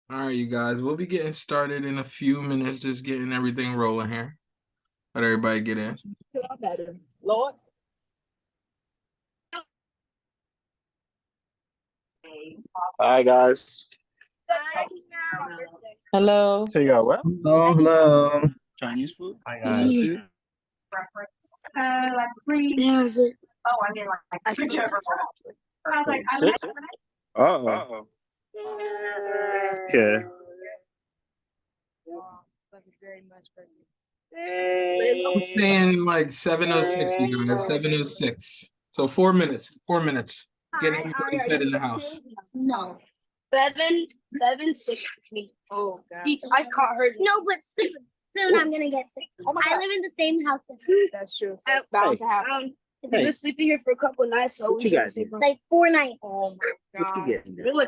All right, you guys, we'll be getting started in a few minutes, just getting everything rolling here. Let everybody get in. Lord. Hi guys. Hello. Say y'all well. Hello, hello. Chinese food. Hi guys. Like three music. Oh, I mean, like three over. I was like, I'm Six. not. Yeah. I'm saying like 7:06, you guys, 7:06. So 4 minutes. 4 minutes. Get everybody fed in the house. No. Seven, 6. Oh God. I caught her. No, but soon I'm gonna get sick. Oh my I God. live in the same house as her. That's true. I- Bound to happen. We've Hey. been sleeping here for a couple nights, so What we you can got sleep here? like 4 nights. Oh my What you God. getting there? Really?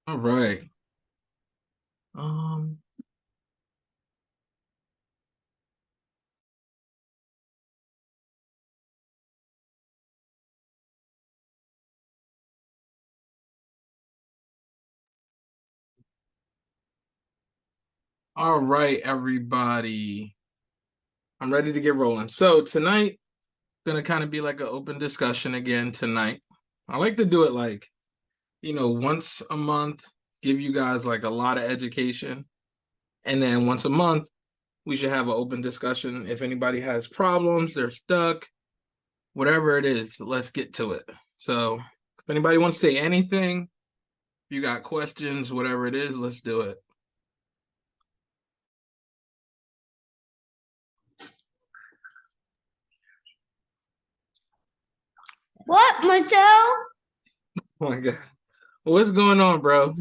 All right. Um, all right, everybody. I'm ready to get rolling. So tonight, gonna kind of be like an open discussion again tonight. I like to do it like, once a month, give you guys like a lot of education. And then once a month, we should have an open discussion. If anybody has problems, they're stuck, whatever it is, let's get to it. So if anybody wants to say anything, if you got questions, whatever it is, let's do it. What, Mattel? Oh my God. What's going on, bro?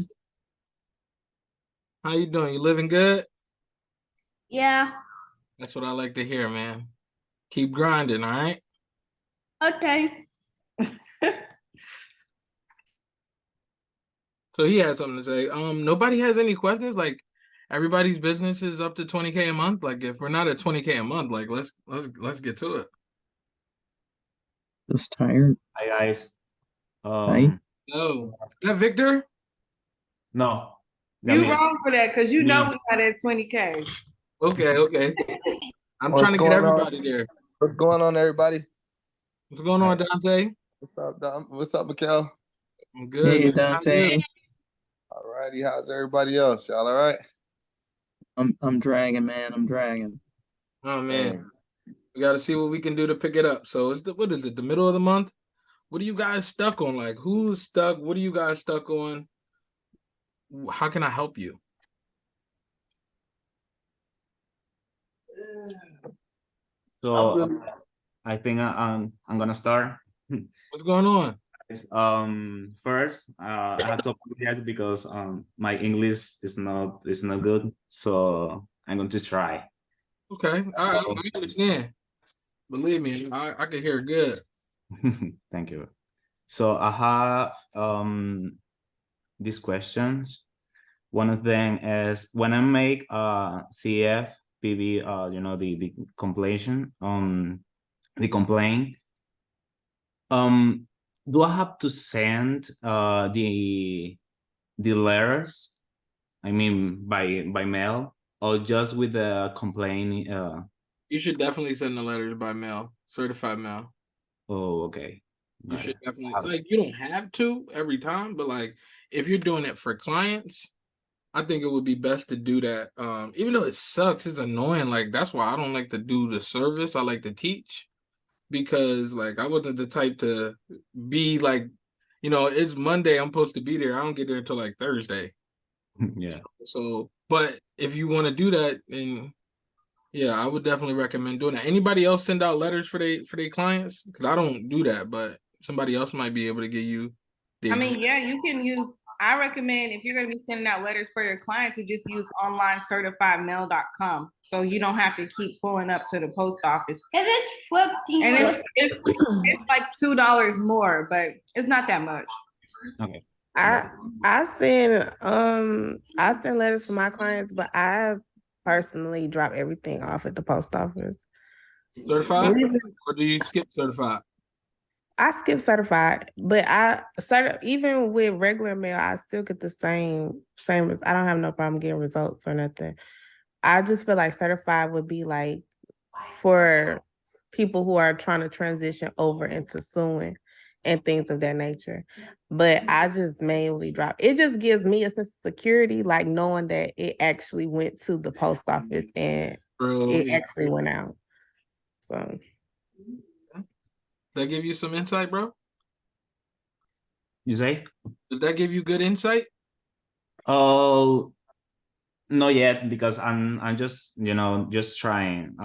How you doing? You living good? Yeah. That's what I like to hear, man. Keep grinding, all right? Okay. So he had something to say. Nobody has any questions. Like everybody's business is up to 20K a month. Like if we're not at 20K a month, like let's get to it. Just tired. Hi guys. Hi. No, is that Victor? No. You Me. wrong for that because you Me. know we got at 20K. Okay. I'm What's trying to get going on? everybody there. What's going on, everybody? What's going on, Dante? What's up, Dom? What's up, Mikkel? I'm good. Hey, man. Dante. All righty, how's everybody else? Y'all all right? I'm dragging, man. I'm dragging. Oh Hey, man, we got to see what we can do to pick it up. So what is it? The middle of the month? What are you guys stuck on? Like who's stuck? What are you guys stuck on? How can I help you? So I'm really, I think I'm gonna start. What's going on? First, I have to apologize because my English is not good, so I'm going to try. Okay, I understand. Believe me, I can hear good. Thank you. So I have these questions. One of them is when I make CFPB, the completion the complaint. Do I have to send the letters? I mean, by mail or just with the complaint? You should definitely send the letters by mail, certified mail. Oh, okay. You Got should it. definitely like you don't have to every time, but like if you're doing it for clients, I think it would be best to do that. Even though it sucks, it's annoying. Like that's why I don't like to do the service. I like to teach because like I wasn't the type to be like, it's Monday, I'm supposed to be there. I don't get there until like Thursday. Yeah. So, but if you want to do that, then yeah, I would definitely recommend doing that. Anybody else send out letters for their clients? Because I don't do that, but somebody else might be able to give you the. I mean, yeah, you can use, I recommend if you're going to be sending out letters for your clients, to just use onlinecertifiedmail.com. So you don't have to keep pulling up to the post office. And it's 15. And it's like $2 more, but it's not that much. Okay. I send letters for my clients, but I personally drop everything off at the post office. Certified, or do you skip certified? I skip certified, but even with regular mail, I still get the same. I don't have no problem getting results or nothing. I just feel like certified would be like for people who are trying to transition over into suing and things of that nature. But I just manually drop. It just gives me a sense of security, like knowing that it actually went to the post office and it actually went out. So that give you some insight, bro? You say? Does that give you good insight? Oh, not yet because I'm just just trying.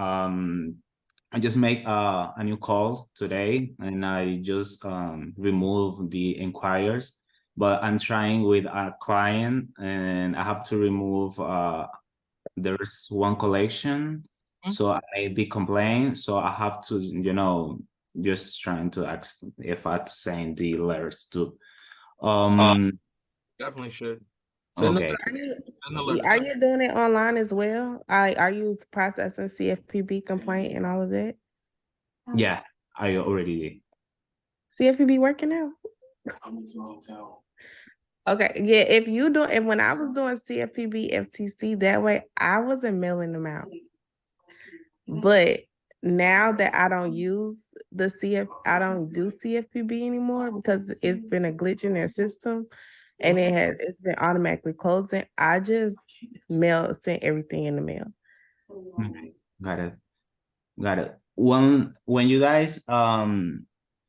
I just make a new call today and I just remove the inquiries, but I'm trying with a client and I have to remove there's one collection. So I made the complaint. So I have to, just trying to ask if I have to send the letters to. Definitely should. Okay. are you doing it online as well? Are you processing CFPB complaint and all of that? Yeah, I already did. CFPB working now? Okay, yeah. And when I was doing CFPB FTC that way, I wasn't mailing them out. But now that I don't I don't do CFPB anymore because it's been a glitch in their system, and it's been automatically closing. I just sent everything in the mail. Okay, got it. When you guys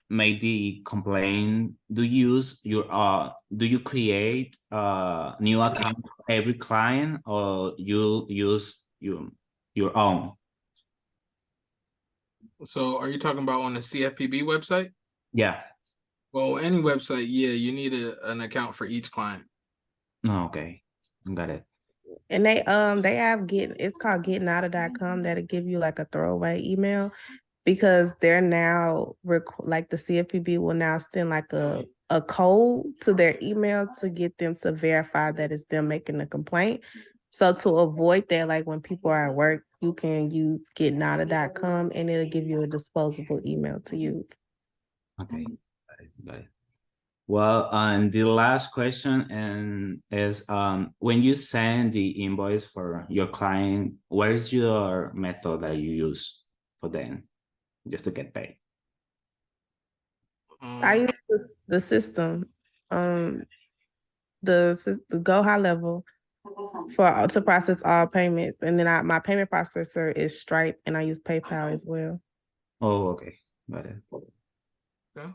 make the complaint, do you create new account for every client or you use your own? So are you talking about on the CFPB website? Yeah. Well, any website, yeah, you need an account for each client. Oh, okay, got it. And they have it's called gettingoutta.com that'll give you like a throwaway email because they're now like the CFPB will now send like a code to their email to get them to verify that it's them making the complaint. So to avoid that, like when people are at work, you can use gettingoutta.com and it'll give you a disposable email to use. Okay, got it. Well, and the last question is when you send the invoice for your client, what is your method that you use for them just to get paid? I use the system, the Go High Level to process all payments, and then my payment processor is Stripe, and I use PayPal as well. Oh, okay, got it. Okay.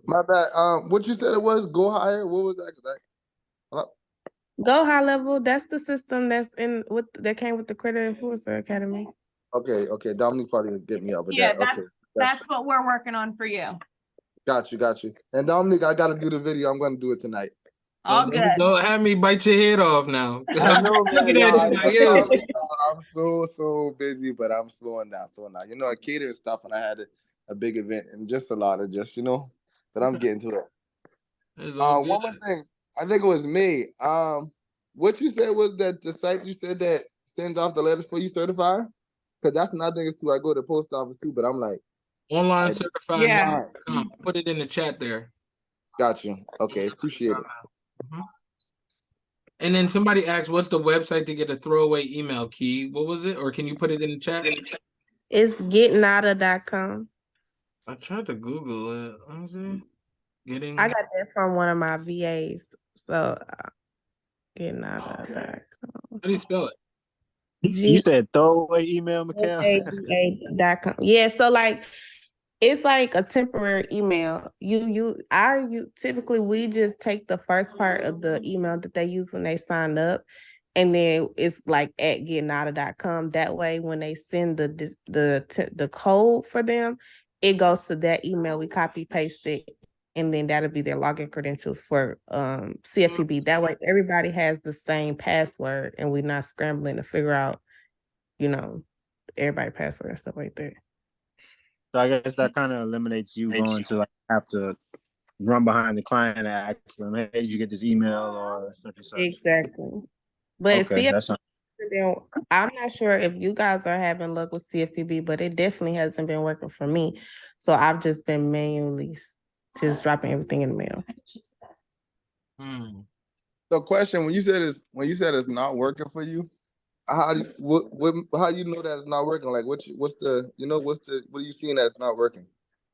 My bad. What you said it was? Go higher. What was that? Go High Level. That's the system that came with the Credit Influencer Academy. Okay. Dominique probably would get me up with Yeah, that. Okay. that's what we're working on for you. Got you, got you. And Dominic, I gotta do the video. I'm gonna do it tonight. All Don't, good. don't have me bite your head off now. I know, man. Looking at you like, Yo, yo. I'm so busy, but I'm slowing down, slowing down. You know, I cater and stuff, and I had a big event and just a lot of just, but I'm getting to it. It's all good. One more thing. I think it was me. What you said was that the site you said that sends off the letters for you certified? Because that's another thing is too. I go to the post office too, but I'm like, Online I certified Yeah. mail.com. Put it in the chat there. got you. Okay, appreciate it. Mhm. And then somebody asked, what's the website to get a throwaway email key? What was it? Or can you put it in the chat? It's gettingoutta.com. I tried to Google it. Let me see. Getting. I got that from one of my VAs. So gettingoutta.com. How do you spell it? You said throwaway email, Mikhail? GADA.com. Yeah, so like it's like a temporary email. You typically we just take the first part of the email that they use when they sign up, and then it's like at gettingoutta.com. That way, when they send the code for them, it goes to that email. We copy paste it, and then that'll be their login credentials for CFPB. That way, everybody has the same password, and we're not scrambling to figure out, everybody password and stuff like that. So I guess that kind of eliminates you going to like have to run behind the client and ask them, "Hey, did you get this email or such and such?" Exactly. But Okay, that's not. I'm not sure if you guys are having luck with CFPB, but it definitely hasn't been working for me. So I've just been manually just dropping everything in the mail. So, question: when you said it's not working for you, how do how you know that it's not working? Like, what are you seeing that's not working?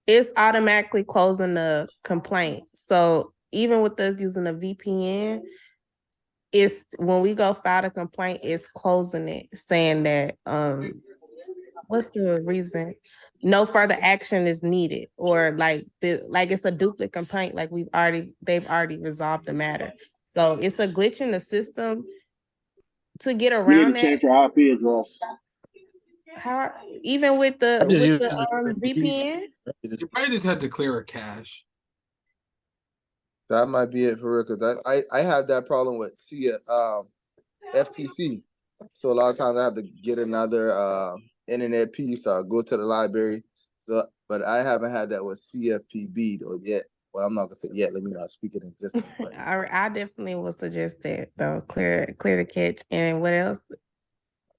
It's automatically closing the complaint. So even with us using a VPN, it's when we go file a complaint, it's closing it, saying that what's the reason? No further action is needed, or like it's a duplicate complaint, like they've already resolved the matter. So it's a glitch in the system to get around that. Change your IP address. How even with the VPN? You probably just had to clear a cache. That might be it for real, because I have that problem with FTC. So a lot of times I have to get another internet piece or go to the library. So, but I haven't had that with CFPB though yet. Well, I'm not gonna say yet. Let me not speak it in existence. But I definitely will suggest that though. Clear the catch. And what else?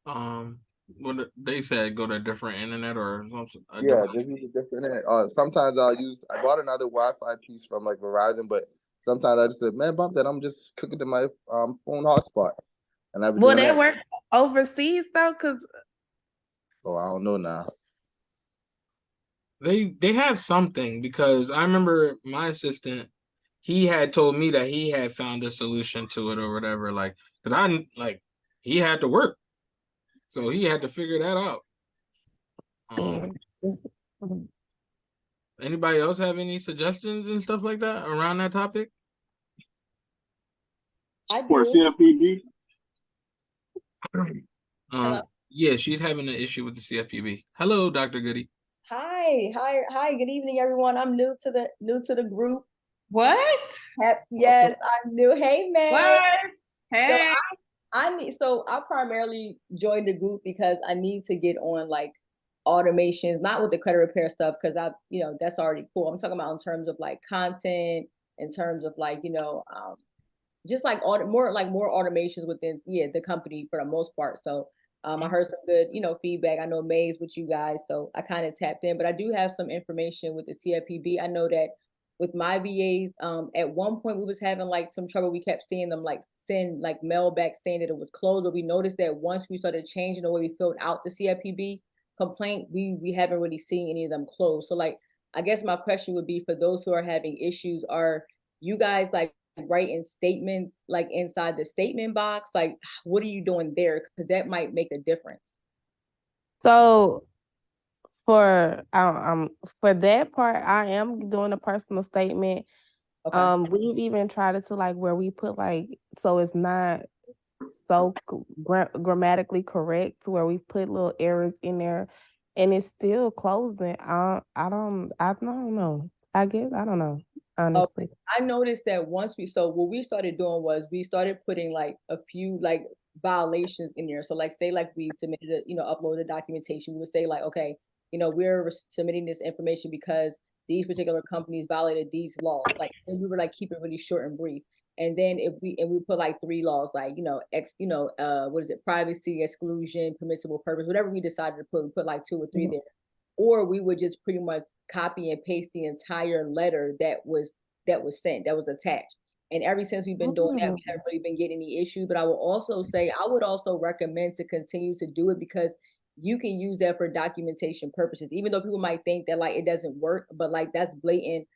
What they said, go to a different internet or something. Just use a different internet. Sometimes I bought another Wi-Fi piece from like Verizon, but sometimes I just said, man, bump that. I'm just cooking to my phone hotspot, and I've been Will doing that that. work overseas though? Because I don't know now. They have something, because I remember my assistant, he had told me that he had found a solution to it or whatever. Like, because he had to work, so he had to figure that out. Anybody else have any suggestions and stuff like that around that topic? I do. For CFPB? Yeah, she's having an issue with the CFPB. Hello, Dr. Goody. Hi, good evening, everyone. I'm new to the group. What? Yes, I'm new. Hey, man. What? Hey. So I primarily joined the group because I need to get on like automations, not with the credit repair stuff, because that's already cool. I'm talking about in terms of like content, in terms of like, just like more automations within the company for the most part. So I heard some good, feedback. I know May's with you guys, so I kind of tapped in, but I do have some information with the CFPB. I know that with my VAs, at one point we was having like some trouble. We kept seeing them like send like mail back saying that it was closed, but we noticed that once we started changing the way we filled out the CFPB complaint, we haven't really seen any of them close. So like, I guess my question would be for those who are having issues, are you guys like writing statements like inside the statement box? Like, what are you doing there? Because that might make a difference. So for that part, I am doing a personal statement. Okay. We've even tried it to like where we put like, so it's not so grammatically correct, to where we put little errors in there, and it's still closing. I don't know. I guess I don't know, Oh, honestly. I noticed that so what we started doing was we started putting like a few like violations in there. So like say like we submitted uploaded documentation, we would say like, okay, we're submitting this information because these particular companies violated these laws. Like, and we were like keep it really short and brief. And then if we put like 3 laws, like, what is it, privacy, exclusion, permissible purpose, whatever we decided to put, we put like 2 or 3 there. Or we would just pretty much copy and paste the entire letter that was sent, that was attached. And ever since we've been doing that, we haven't really been getting any issues. But I will also say, I would also recommend to continue to do it because you can use that for documentation purposes, even though people might think that like it doesn't work, but like that's blatant,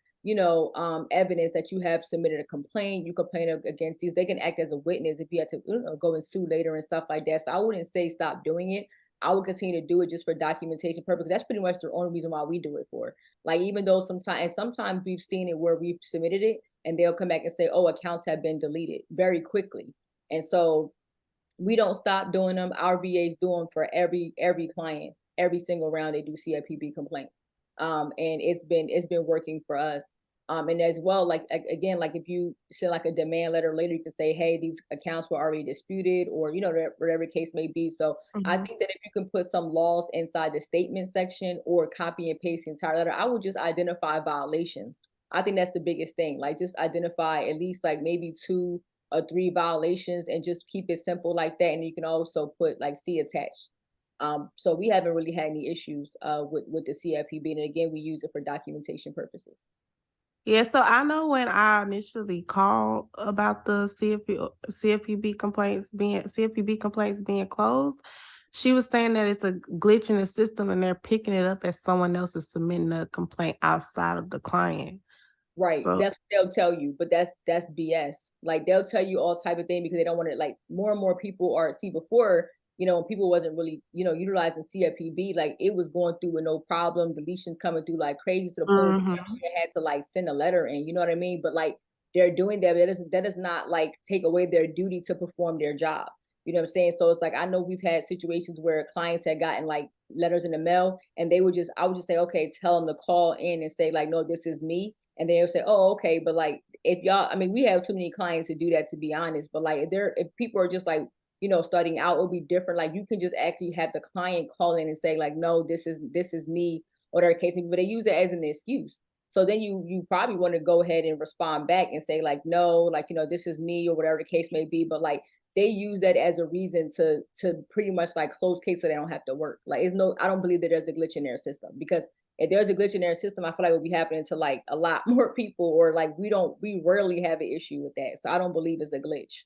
evidence that you have submitted a complaint, you complain against these, they can act as a witness if you had to go and sue later and stuff like that. So I wouldn't say stop doing it. I would continue to do it just for documentation purposes. That's pretty much the only reason why we do it for. Like, even though sometimes we've seen it where we've submitted it and they'll come back and say, oh, accounts have been deleted very quickly. And so we don't stop doing them. Our VAs do them for every client, every single round they do CFPB complaint. And it's been working for us. And as well, like again, like if you send like a demand letter later, you can say, hey, these accounts were already disputed, or whatever case may be. So I think that if you can put some laws inside the statement section or copy and paste the entire letter, I would just identify violations. I think that's the biggest thing. Like just identify at least like maybe 2 or 3 violations and just keep it simple like that. And you can also put like C attached. So we haven't really had any issues with the CFPB. And again, we use it for documentation purposes. Yeah, so I know when I initially called about the CFPB complaints being closed, she was saying that it's a glitch in the system and they're picking it up as someone else is submitting a complaint outside of the client. Right. So, that's what they'll tell you, but that's BS. Like they'll tell you all type of thing because they don't want to, like, more and more people are, see, before, when people wasn't really, utilizing CFPB, like it was going through with no problem, deletions coming through like crazy to the point where they had to like send a letter in, you know what I mean? But like they're doing that, that does not like take away their duty to perform their job. You know what I'm saying? So it's like, I know we've had situations where clients had gotten like letters in the mail and I would just say, okay, tell them to call in and say like, no, this is me. And they'll say, oh, okay. But like, if y'all, I mean, we have too many clients to do that, to be honest. But like, if people are just like, starting out, it'll be different. Like you can just actually have the client call in and say like, no, this is me, or whatever case, but they use it as an excuse. So then you probably want to go ahead and respond back and say like, no, like, this is me, or whatever the case may be. But like, they use that as a reason to pretty much like close case so they don't have to work. Like I don't believe that there's a glitch in their system, because if there's a glitch in their system, I feel like it would be happening to like a lot more people, or like we rarely have an issue with that. So I don't believe it's a glitch.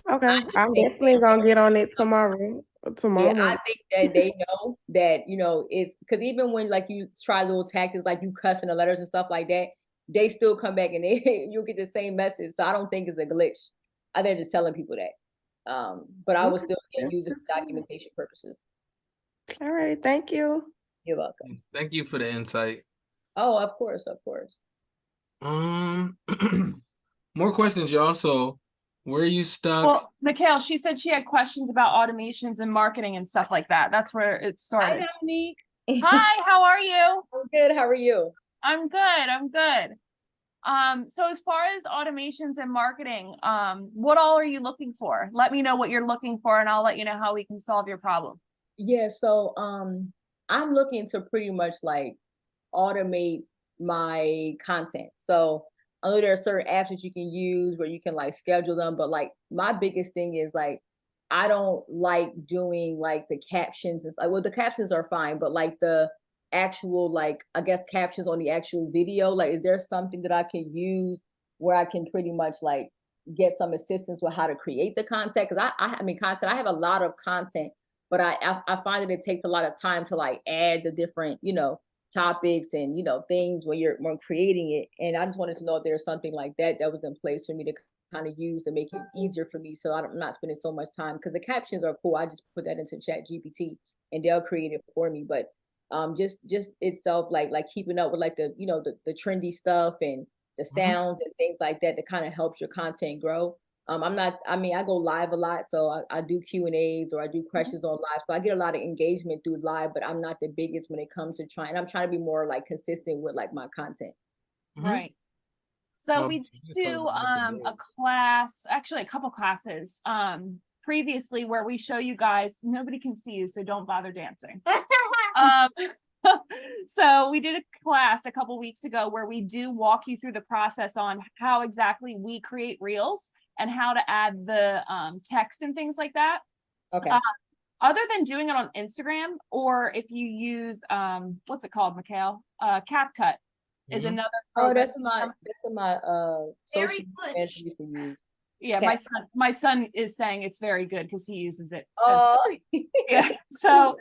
okay, I'm definitely gonna get on it tomorrow. Yeah, Morning. I think that they know that, it's because even when like you try little tactics like you cussing the letters and stuff like that, they still come back and you'll get the same message. So I don't think it's a glitch. I think they're just telling people that. But I would still use it for documentation purposes. All right, thank you. You're welcome. Thank you for the insight. Oh, of course, of course. More questions, y'all. So where are you stuck? Well, Mikhail, she said she had questions about automations and marketing and stuff like that. That's where it started. Hi, Dominique. Hi, how are you? I'm good. How are you? I'm good. So as far as automations and marketing, what all are you looking for? Let me know what you're looking for and I'll let you know how we can solve your problem. Yeah, so I'm looking to pretty much like automate my content. So I know there are certain apps that you can use where you can like schedule them, but like my biggest thing is like I don't like doing like the captions. It's like, well, the captions are fine, but like the actual, like, I guess captions on the actual video, like is there something that I can use where I can pretty much like get some assistance with how to create the content? Because I mean content, I have a lot of content, but I find that it takes a lot of time to like add the different, topics and, things when creating it. And I just wanted to know if there's something like that was in place for me to kind of use to make it easier for me, so I'm not spending so much time, because the captions are cool. I just put that into ChatGPT and they'll create it for me. But just itself, like keeping up with like the, the trendy stuff and the sounds and things like that kind of helps your content grow. I'm not, I mean, I go live a lot, so I do Q&As or I do questions on live. So I get a lot of engagement through live, but I'm not the biggest when it comes to I'm trying to be more like consistent with like my content. Right. So we did do a class, actually a couple classes previously where we show you guys, nobody can see you, so don't bother dancing. So we did a class a couple weeks ago where we do walk you through the process on how exactly we create reels and how to add the text and things like that. Okay. Other than doing it on Instagram, or if you use what's it called, Mikhail? CapCut is another Oh, program. that's my social media used to use. Yeah, Okay. my son is saying it's very good because he uses it. Oh, Yeah. So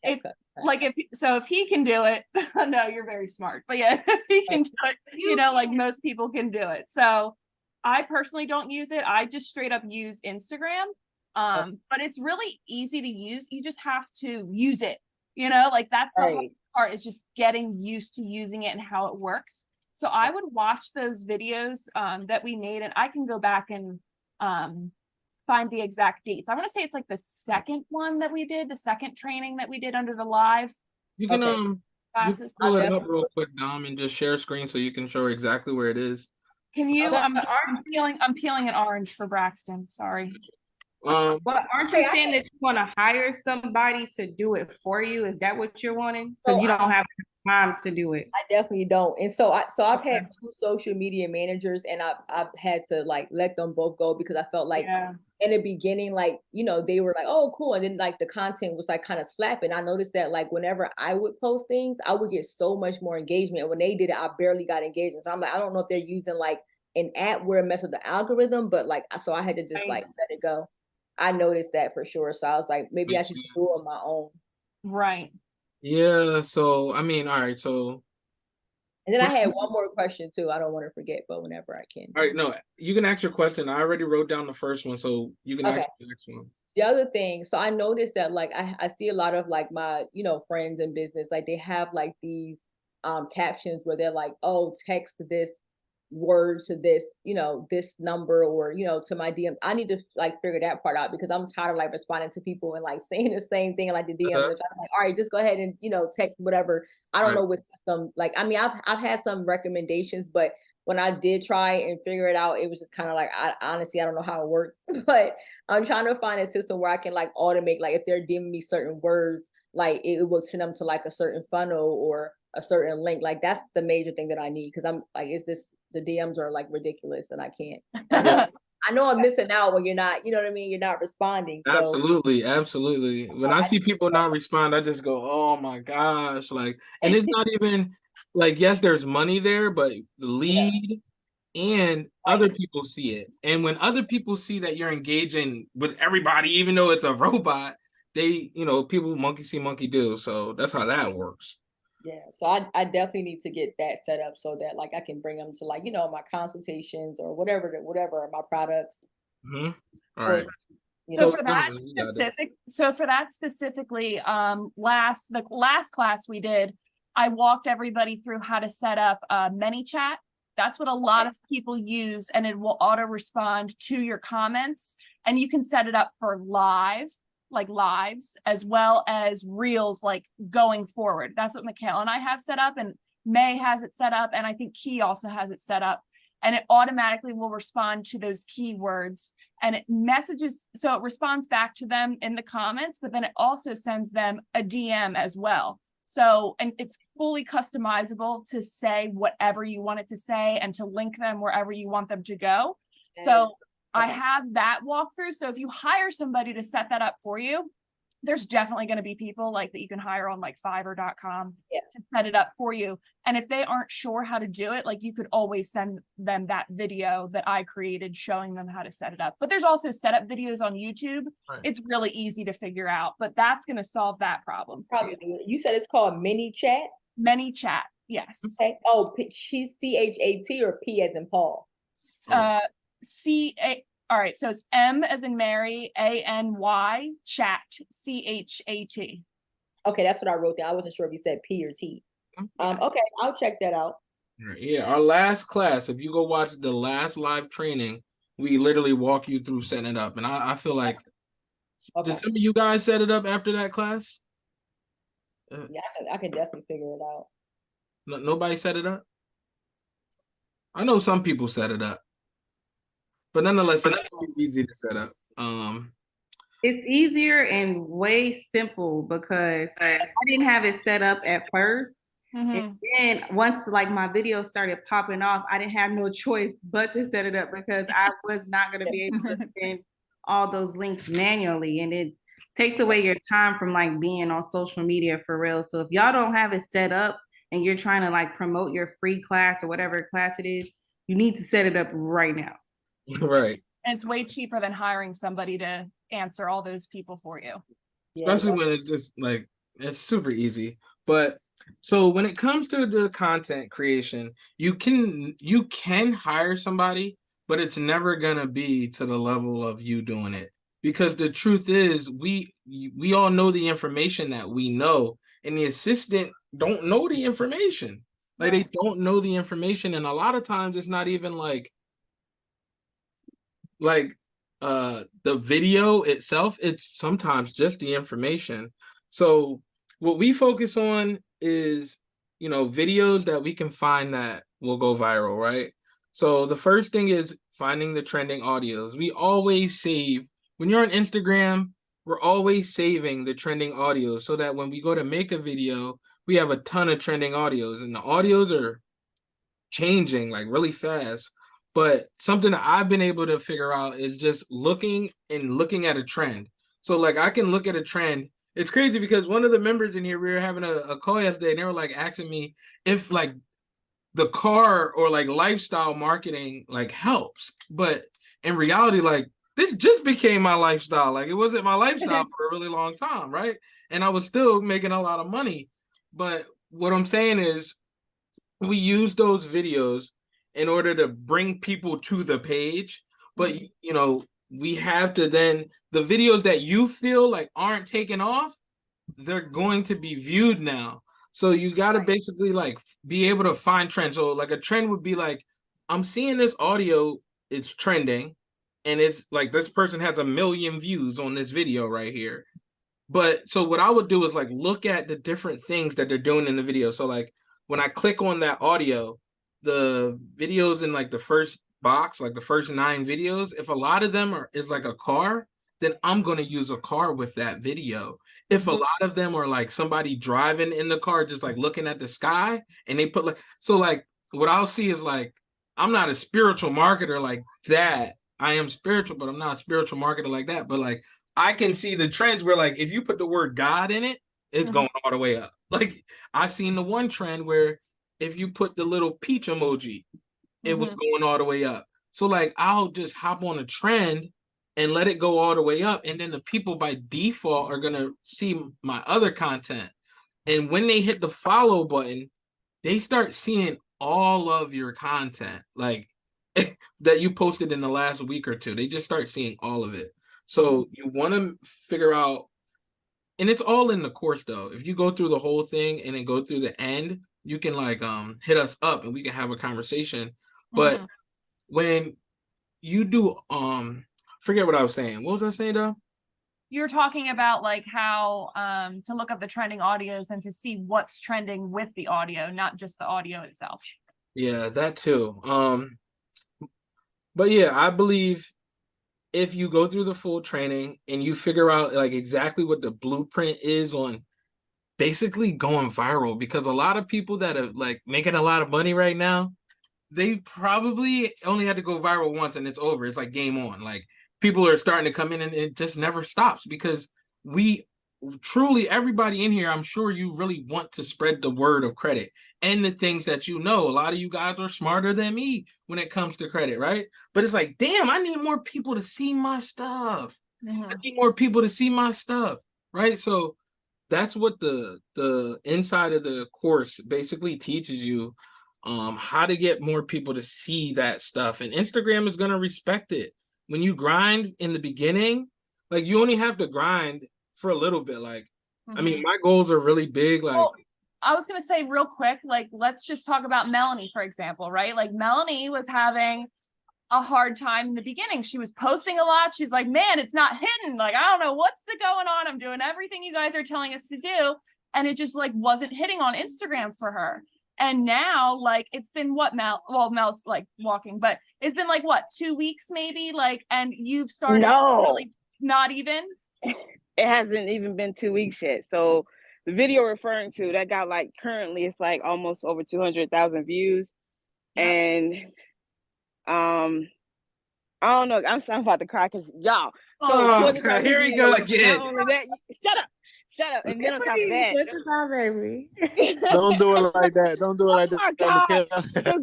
if he can do it, no, you're very smart. But yeah, if he can do it, you know, like most people can do it. So I personally don't use it. I just straight up use Instagram. But it's really easy to use. You just have to use it. You know, like that's the hard part, is just getting used to using it and how it works. So I would watch those videos that we made, and I can go back and find the exact dates. I want to say it's like the second one that we did, the second training that we did under the live. You can you can pull it up real quick, Dom, and just share screen so you can show exactly where it is. Can you? I'm peeling an orange for Braxton. Sorry. But aren't you saying that you want to hire somebody to do it for you? Is that what you're wanting? Because you don't have time to do it. I definitely don't. And so I've had 2 social media managers, and I've had to like let them both go because I felt like in the beginning, like, you know, they were like, oh, cool. And then like the content was like kind of slapping. I noticed that like whenever I would post things, I would get so much more engagement. And when they did it, I barely got engagement. So I'm like, I don't know if they're using like an app where it messes with the algorithm, but like, so I had to just like let it go. I noticed that for sure. So I was like, maybe I should do it on my own. Right. Yeah. So, I mean, all right. So. And then I had one more question too. I don't want to forget, but whenever I can. All right. No, you can ask your question. I already wrote down the first one, so you can ask the next one. The other thing, so I noticed that like I see a lot of like my, you know, friends in business, like they have like these captions where they're like, oh, text this word to this, you know, this number, or, you know, to my DM. I need to like figure that part out because I'm tired of like responding to people and like saying the same thing in like the DM. I'm like, all right, just go ahead and, you know, text whatever. I don't know what system, like, I mean, I've had some recommendations, but when I did try and figure it out, it was just kind of like, I honestly, I don't know how it works, but I'm trying to find a system where I can like automate, like if they're giving me certain words, like it will send them to like a certain funnel or a certain link. Like that's the major thing that I need. Cause I'm like, the DMs are like ridiculous and I can't. I know I'm missing out when you're not, you know what I mean? You're not responding. So. Absolutely. Absolutely. When I see people not respond, I just go, oh my gosh. Like, and it's not even like, yes, there's money there, but the lead and other people see it. And when other people see that you're engaging with everybody, even though it's a robot, they, you know, people monkey see, monkey do. So that's how that works. Yeah, so I definitely need to get that set up so that like I can bring them to like, you know, my consultations or whatever my products. All right. So for that specifically, the last class we did, I walked everybody through how to set up ManyChat. That's what a lot of people use, and it will auto respond to your comments, and you can set it up for lives as well as reels, like going forward. That's what Mikhail and I have set up, and May has it set up, and I think Key also has it set up, and it automatically will respond to those keywords, and it messages, so it responds back to them in the comments, but then it also sends them a DM as well. So, and it's fully customizable to say whatever you want it to say and to link them wherever you want them to go. So I have that walkthrough. So if you hire somebody to set that up for you, there's definitely going to be people like that you can hire on like Fiverr.com to set it up for you. And if they aren't sure how to do it, like you could always send them that video that I created showing them how to set it up. But there's also setup videos on YouTube. Right. It's really easy to figure out, but that's going to solve that problem. Probably. You said it's called ManyChat? ManyChat, yes. Okay. Oh, CHAT or P as in Paul? All right, so it's M as in Mary, ANY, chat, CHAT. Okay, that's what I wrote down. I wasn't sure if you said P or T. Okay, I'll check that out. Yeah, our last class, if you go watch the last live training, we literally walk you through setting it up. And I feel like, Okay. did some of you guys set it up after that class? Yeah, I can definitely figure it out. Nobody set it up? I know some people set it up, but nonetheless, it's easy to set up. It's easier and way simple because I didn't have it set up at first. And then once like my videos started popping off, I didn't have no choice but to set it up because I was not going to be able to send all those links manually. And it takes away your time from like being on social media for real. So if y'all don't have it set up and you're trying to like promote your free class or whatever class it is, you need to set it up right now. Right. And it's way cheaper than hiring somebody to answer all those people for you. Especially when it's just like, it's super easy. But so when it comes to the content creation, you can hire somebody, but it's never gonna be to the level of you doing it. Because the truth is, we all know the information that we know, and the assistant don't know the information. Like they don't know the information, and a lot of times it's not even like the video itself, it's sometimes just the information. So what we focus on is, videos that we can find that will go viral, right? So the first thing is finding the trending audios. We always save, when you're on Instagram, we're always saving the trending audios so that when we go to make a video, we have a ton of trending audios, and the audios are changing like really fast. But something that I've been able to figure out is just looking at a trend. So like I can look at a trend. It's crazy because one of the members in here, we were having a call yesterday, and they were like asking me if like the car or like lifestyle marketing like helps. But in reality, like this just became my lifestyle. Like it wasn't my lifestyle for a really long time, right? And I was still making a lot of money. But what I'm saying is we use those videos in order to bring people to the page, but we have to then, the videos that you feel like aren't taken off, they're going to be viewed now. So you got to basically like be able to find trends. So like a trend would be like, I'm seeing this audio, it's trending, and it's like this person has 1 million views on this video right here. But so what I would do is like look at the different things that they're doing in the video. So like when I click on that audio, the videos in like the first box, like the first 9 videos, if a lot of them is like a car, then I'm going to use a car with that video. If a lot of them are like somebody driving in the car, just like looking at the sky, and they put like, so like what I'll see is like, I'm not a spiritual marketer like that. I am spiritual, but I'm not a spiritual marketer like that. But like, I can see the trends where like, if you put the word God in it, it's going all the way up. Like I seen the one trend where if you put the little peach emoji, it was going all the way up. So like I'll just hop on a trend and let it go all the way up. And then the people by default are gonna see my other content. And when they hit the follow button, they start seeing all of your content, like that you posted in the last week or two. They just start seeing all of it. So you want to figure out, and it's all in the course though. If you go through the whole thing and then go through the end, you can like hit us up and we can have a conversation. But when you do forget what I was saying. What was I saying though? You're talking about like how to look up the trending audios and to see what's trending with the audio, not just the audio itself. Yeah, that too. But yeah, I believe if you go through the full training and you figure out like exactly what the blueprint is on basically going viral, because a lot of people that are like making a lot of money right now, they probably only had to go viral once and it's over. It's like game on. Like people are starting to come in and it just never stops because we truly, everybody in here, I'm sure you really want to spread the word of credit and the things that you know. A lot of you guys are smarter than me when it comes to credit, right? But it's like, damn, I need more people to see my stuff. I need more people to see my stuff, right? So that's what the inside of the course basically teaches you, how to get more people to see that stuff. And Instagram is going to respect it. When you grind in the beginning, like you only have to grind for a little bit. Like, I mean, my goals are really big. Like, well, I was going to say real quick, like, let's just talk about Melanie, for example, right? Like Melanie was having a hard time in the beginning. She was posting a lot. She's like, man, it's not hitting. Like, I don't know what's going on. I'm doing everything you guys are telling us to do. And it just like wasn't hitting on Instagram for her. And now, like, it's been what, Mel? Well, Mel's like walking, but it's been like what, 2 weeks maybe? Like, and you've started really not even? It hasn't even been 2 weeks yet. So the video referring to that got like currently it's like almost over 200,000 views. Yep. And I don't know. I'm about to cry because y'all. So okay, here we go again. Not only that, shut up. And then on top of that, baby. Don't do it like that. Don't do it like my that.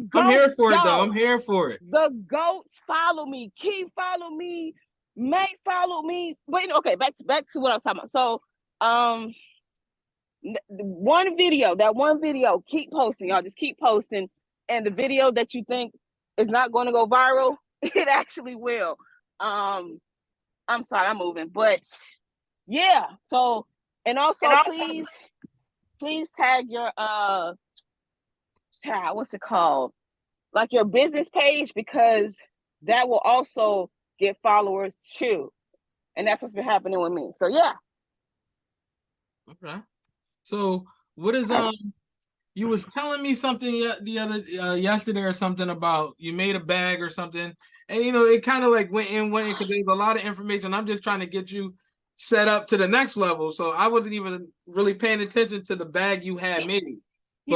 God. I'm here for it though. I'm here for it. The goats follow me. Keep follow me. May follow me. Wait, okay, back to what I was talking about. So one video, keep posting, y'all. Just keep posting. And the video that you think is not going to go viral, it actually will. I'm sorry, I'm moving, but yeah. So and also please tag your what's it called? Like your business page, because that will also get followers too. And that's what's been happening with me. So yeah. Okay. So what is you was telling me something the other yesterday or something about you made a bag or something, and you know it kind of like went in because there's a lot of information. I'm just trying to get you set up to the next level, so I wasn't even really paying attention to the bag you had made. He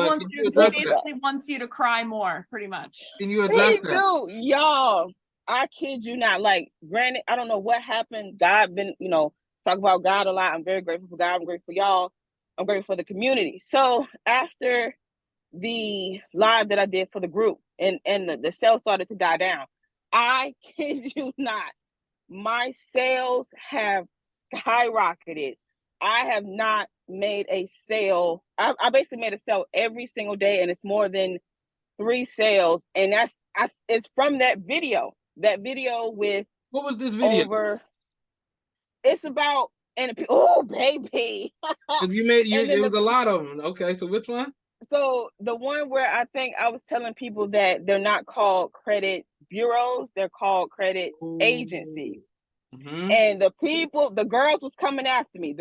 basically wants you to cry more, pretty much. Can you address that? Do, y'all. I kid you not. Like, granted, I don't know what happened. God been, talk about God a lot. I'm very grateful for God. I'm grateful for y'all. I'm grateful for the community. So after the live that I did for the group and the sales started to die down, I kid you not, my sales have skyrocketed. I have not made a sale. I basically made a sale every single day, and it's more than 3 sales. And it's from that video. That video with what was this video? It's about oh baby. You made it was a lot of them. Okay, so which one? So the one where I think I was telling people that they're not called credit bureaus, they're called credit agencies. Mm-hmm. And the girls was coming after me.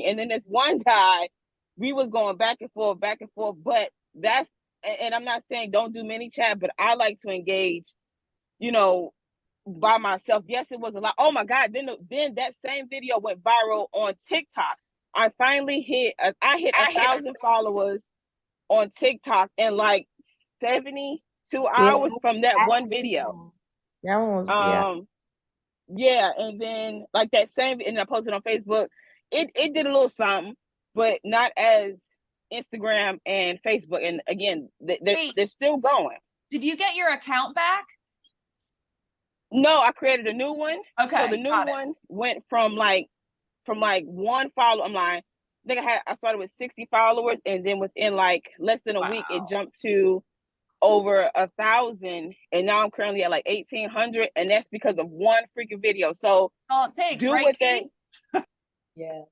And then this one guy, we was going back and forth. But and I'm not saying don't do mini chat, but I like to engage, by myself. Yes, it was a lot. Oh my God. Then that same video went viral on TikTok. I finally hit 1,000 followers on TikTok in like 72 hours from that one video. That one was, yeah, and then like that same, and I posted on Facebook. It did a little something, but not as Instagram and Facebook. And again, they're still going. Did you get your account back? No, I created a new one. Okay, so the new one went from one follower. I'm lying. I think I started with 60 followers, and then within like less than a week, it jumped to over 1,000, and now I'm currently at like 1,800, and that's because of one freaking video. So all it takes, do right? What they, yeah.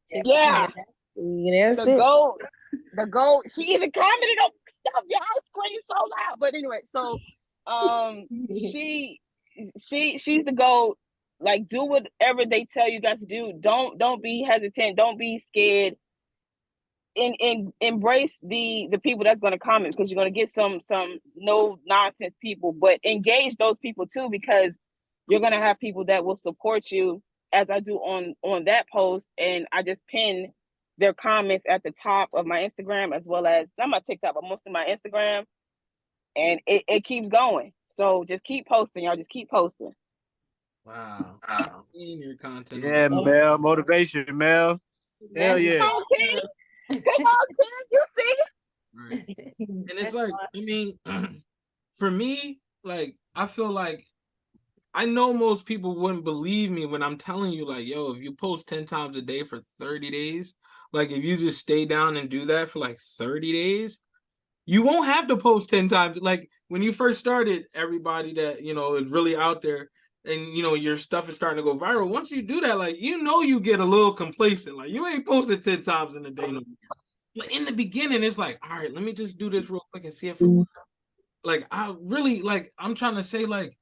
The goal. She even commented on stuff. Y'all scream so loud. But anyway, so she's the goal. Like, do whatever they tell you guys to do. Don't be hesitant. Don't be scared. And embrace the people that's going to comment, because you're going to get some no nonsense people, but engage those people too, because you're going to have people that will support you, as I do on that post. And I just pin their comments at the top of my Instagram, as well as not my TikTok, but most of my Instagram. And it keeps going. So just keep posting, y'all. Just keep posting. Wow. Seeing your content. Yeah, Mel. Motivation, Mel. Hell yeah. Come on, Ken. You see it? Right. And it's like, I mean, for me, like, I feel like I know most people wouldn't believe me when I'm telling you, like, yo, if you post 10 times a day for 30 days, like, if you just stay down and do that for like 30 days, you won't have to post 10 times. Like, when you first started, everybody that, is really out there, and, your stuff is starting to go viral. Once you do that, like, you get a little complacent. Like, you ain't posted 10 times in a day. But in the beginning, it's like, all right, let me just do this real quick and see if it works. Like, I'm trying to say, like,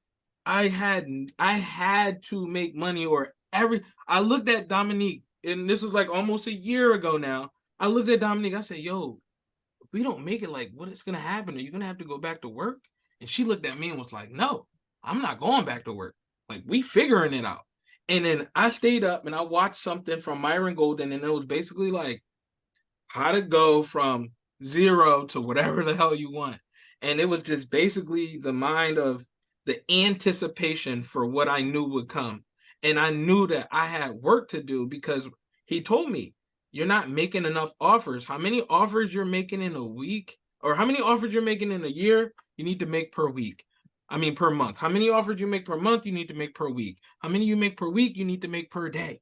I had to make money or I looked at Dominique, and this was like almost a year ago now. I looked at Dominique, I said, yo, if we don't make it, like, what is gonna happen? Are you gonna have to go back to work? And she looked at me and was like, no, I'm not going back to work. Like, we figuring it out. And then I stayed up and I watched something from Myron Golden, and it was basically like how to go from zero to whatever the hell you want. And it was just basically the mind of the anticipation for what I knew would come. And I knew that I had work to do because he told me, you're not making enough offers. How many offers you're making in a week, or how many offers you're making in a year, you need to make per week. I mean, per month. How many offers you make per month, you need to make per week. How many you make per week, you need to make per day.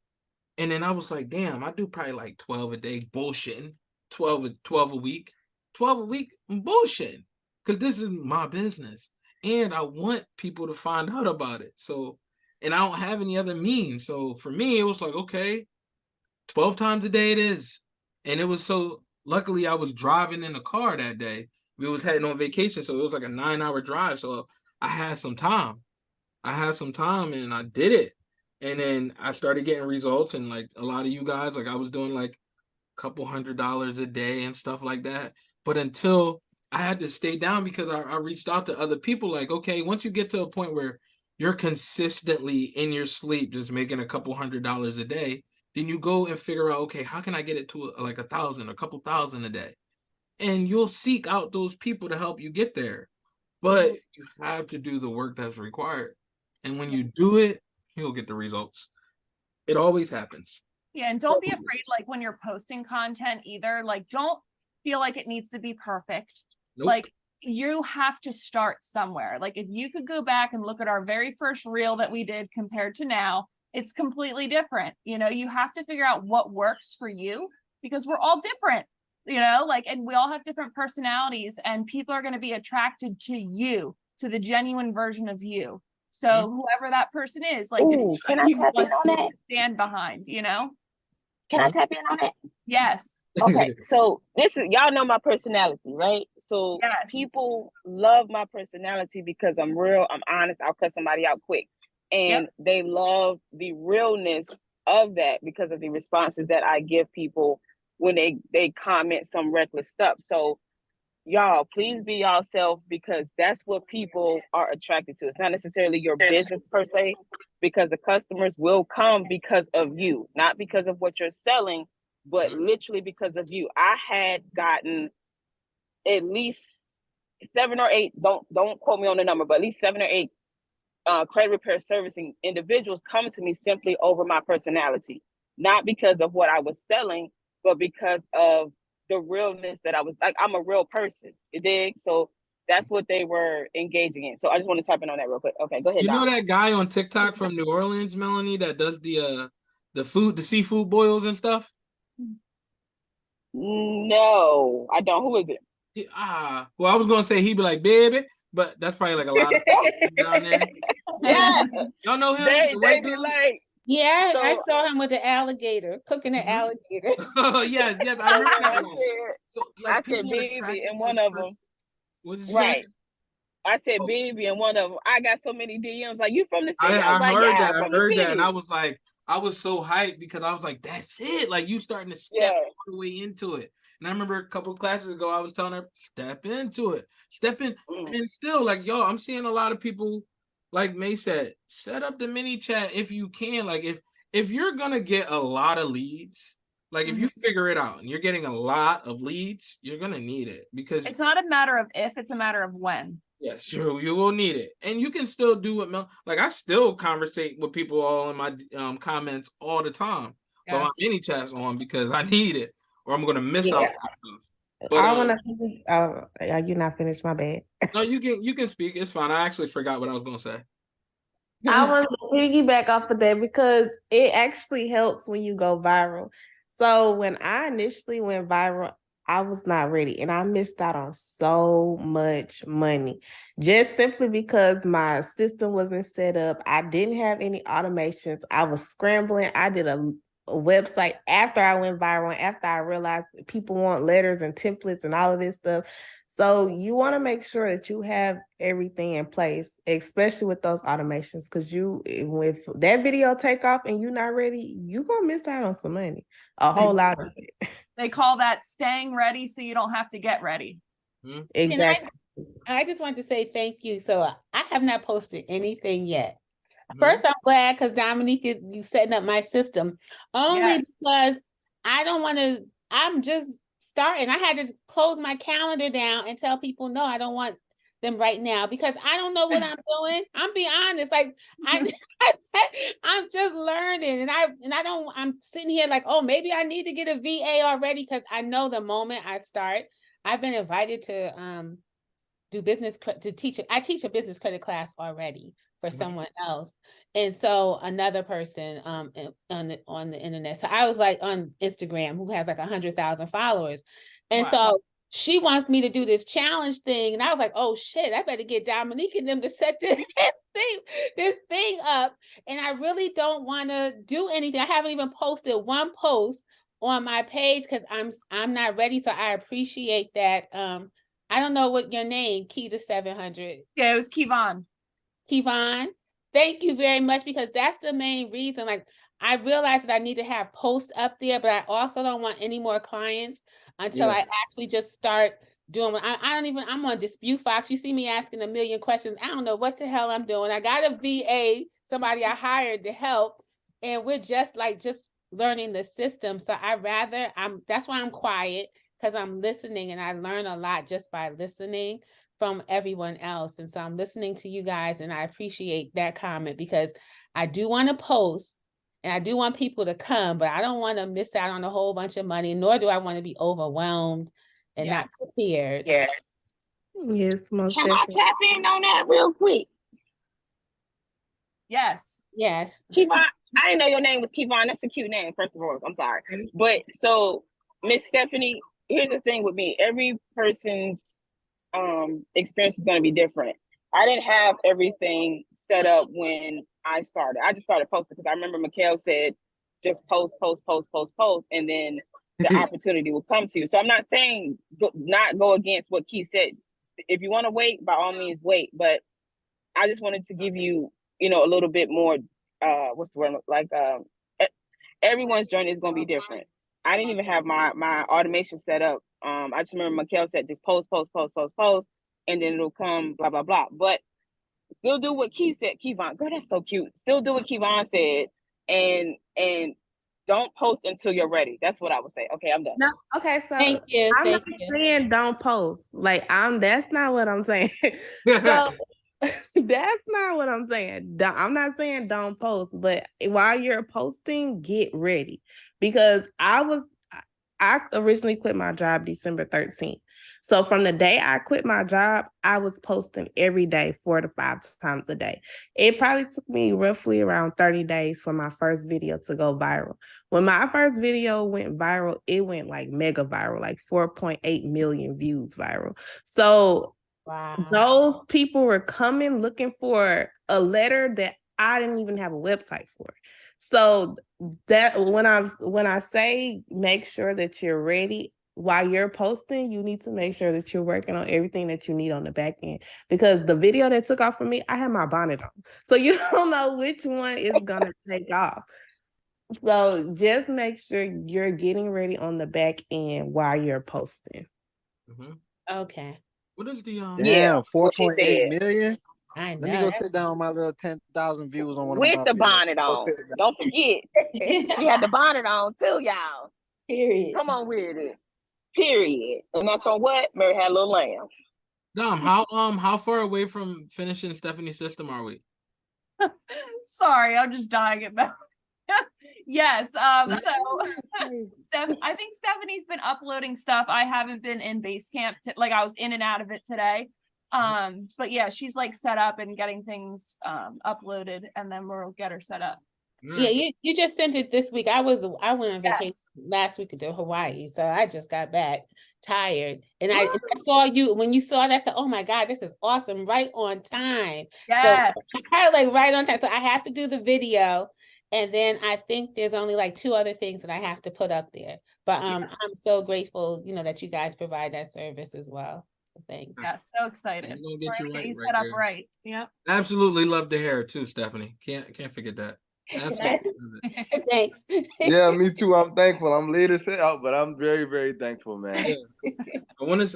And then I was like, damn, I do probably like 12 a day, bullshitting. 12 a week. 12 a week, bullshitting. Because this is my business. And I want people to find out about it. So, and I don't have any other means. So for me, it was like, okay, 12 times a day it is. And it was so, luckily I was driving in the car that day. We was heading on vacation. So it was like a 9-hour drive. So I had some time. And I did it. And then I started getting results, and like a lot of you guys, like I was doing like a couple $100 a day and stuff like that. But until I had to stay down, because I reached out to other people, like, okay, once you get to a point where you're consistently in your sleep just making a couple $100 a day, then you go and figure out, okay, how can I get it to like 1,000, a couple thousand a day? And you'll seek out those people to help you get there. But you have to do the work that's required. And when you do it, you'll get the results. It always happens. Yeah, and don't be afraid, like when you're posting content either, like don't feel like it needs to be perfect. Nope. Like you have to start somewhere. Like if you could go back and look at our very first reel that we did compared to now, it's completely different. You know, you have to figure out what works for you, because we're all different, you know, like, and we all have different personalities, and people are going to be attracted to you, to the genuine version of you. So whoever that person is, like, Ooh, can I tap in on that? Stand behind, you know? Can I tap in on that? Yes. Okay, so this is, y'all know my personality, right? So Yes. people love my personality because I'm real, I'm honest, I'll cut somebody out quick. And they love the realness of that because of the responses that I give people when they comment some reckless stuff. So y'all, please be yourself, because that's what people are attracted to. It's not necessarily your business per se, because the customers will come because of you, not because of what you're selling, but literally because of you. I had gotten at least 7 or 8, don't quote me on the number, but at least 7 or 8 credit repair servicing individuals coming to me simply over my personality, not because of what I was selling, but because of the realness that I was like. I'm a real person, you dig? So that's what they were engaging in. So I just want to tap in on that real quick. Okay, go ahead. You know that guy on TikTok from New Orleans, Melanie, that does the seafood boils and stuff? No, I don't. Who is it? Well, I was gonna say he'd be like, baby, but that's probably like a lot of down there. Yeah. Y'all know him? They The white be dude? like, Yeah, So- I saw him with the alligator, cooking the alligator. Oh yes, I remember that one. So I like said people are baby attracted in to one the of person. them. What did you Right. say? I said baby in one of them. I got so many DMs like, you from the city? I was like, heard yeah, that. I'm I from the heard that, and I city. was like, I was so hyped because I was like, that's it. Like you starting to step Yeah. all the way into it. And I remember a couple of classes ago, I was telling her, step into it, step in. And still, like, yo, I'm seeing a lot of people, like May said, set up the mini chat if you can. Like, if you're gonna get a lot of leads, like if you figure it out and you're getting a lot of leads, you're gonna need it, because It's not a matter of if, it's a matter of when. yes, you will need it. And you can still do it, like I still conversate with people all in my comments all the time, but my mini chat's on because I need it, or I'm gonna miss out on stuff. But I want to. You're not finished. My bad. no, you can speak. It's fine. I actually forgot what I was gonna say. I want to piggyback off of that because it actually helps when you go viral. So when I initially went viral, I was not ready and I missed out on so much money just simply because my system wasn't set up. I didn't have any automations. I was scrambling. I did a website after I went viral, after I realized people want letters and templates and all of this stuff. So you want to make sure that you have everything in place, especially with those automations, because if that video take off and you're not ready, you're gonna miss out on some money, a whole lot of it. They call that staying ready so you don't have to get ready. Exactly. I just want to say thank you. So I have not posted anything yet. First, I'm glad because Dominique, you setting up my system only because I don't want to. I'm just starting. I had to close my calendar down and tell people no, I don't want them right now because I don't know what I'm doing. I'm being honest. Like I'm just learning, and I don't. I'm sitting here like, oh, maybe I need to get a VA already because I know the moment I start. I've been invited to do business to teach it. I teach a business credit class already for someone else, and so another person on the internet. So I was like on Instagram, who has like 100,000 followers, and so she wants me to do this challenge thing, and I was like, oh shit, I better get Dominique and them to set this thing up. And I really don't want to do anything. I haven't even posted one post on my page because I'm not ready. So I appreciate that. I don't know what your name, Key to 700. Yeah, it was Kevon. Kevon, thank you very much because that's the main reason. Like I realized that I need to have posts up there, but I also don't want any more clients until I actually just start doing what I'm on Dispute Fox. You see me asking a million questions. I don't know what the hell I'm doing. I got a VA, somebody I hired to help, and we're just learning the system. So that's why I'm quiet. Because I'm listening and I learn a lot just by listening from everyone else. And so I'm listening to you guys and I appreciate that comment because I do want to post and I do want people to come, but I don't want to miss out on a whole bunch of money, nor do I want to be overwhelmed and not prepared. Yes, most Can I definitely. tap in on that real quick? Yes. Kevon, I didn't know your name was Kevon. That's a cute name, first of all. I'm sorry. But so, Miss Stephanie, here's the thing with me. Every person's experience is going to be different. I didn't have everything set up when I started. I just started posting because I remember Mikhail said, just post, and then the opportunity will come to you. So I'm not saying not go against what Keith said. If you want to wait, by all means, wait. But I just wanted to give you, a little bit more, what's the word? Like everyone's journey is going to be different. I didn't even have my automation set up. I just remember Mikhail said just post, and then it'll come, blah, blah, blah. But still do what Keith said. Kevon, girl, that's so cute. Still do what Kevon said, and don't post until you're ready. That's what I would say. Okay, I'm done. No, okay, so Thank you. I'm not saying don't post. Like that's not what I'm saying. So that's not what I'm saying. I'm not saying don't post, but while you're posting, get ready. Because I originally quit my job December 13th. So from the day I quit my job, I was posting every day, 4 to 5 times a day. It probably took me roughly around 30 days for my first video to go viral. When my first video went viral, it went like mega viral, like 4.8 million views viral. So those people were coming looking for a letter that I didn't even have a website for. So that when I say make sure that you're ready while you're posting, you need to make sure that you're working on everything that you need on the back end. Because the video that took off for me, I had my bonnet on. So you don't know which one is gonna take off. So just make sure you're getting ready on the back end while you're posting. Okay. What is the Damn, 4.8 million? I know. Let me go sit down on my little 10,000 views on one with of the my bonnet on. Don't forget, she had the bonnet on too, y'all. Period. Come on with it. Period. And that's on what? Mary Had a Little Lamb. Dom, how far away from finishing Stephanie's system are we? Sorry, I'm just dying at that. Yes. So I think Stephanie's been uploading stuff. I haven't been in Basecamp. Like I was in and out of it today. But yeah, she's like set up and getting things uploaded, and then we'll get her set up. Yeah, you just sent it this week. I went on vacation last week to Hawaii, so I just got back tired, and I saw you when you saw that. I said, "Oh my God, this is awesome! Right on time." Yes. So I like right on time. So I have to do the video, and then I think there's only like 2 other things that I have to put up there. But I'm so grateful, that you guys provide that service as well. Thanks. Yeah, so excited. We're gonna get you right, set up there. right. Yep. Absolutely love the hair too, Stephanie. Can't forget that. Thanks. Yeah, me too. I'm thankful. I'm late as hell, but I'm very, very thankful, man. Yeah.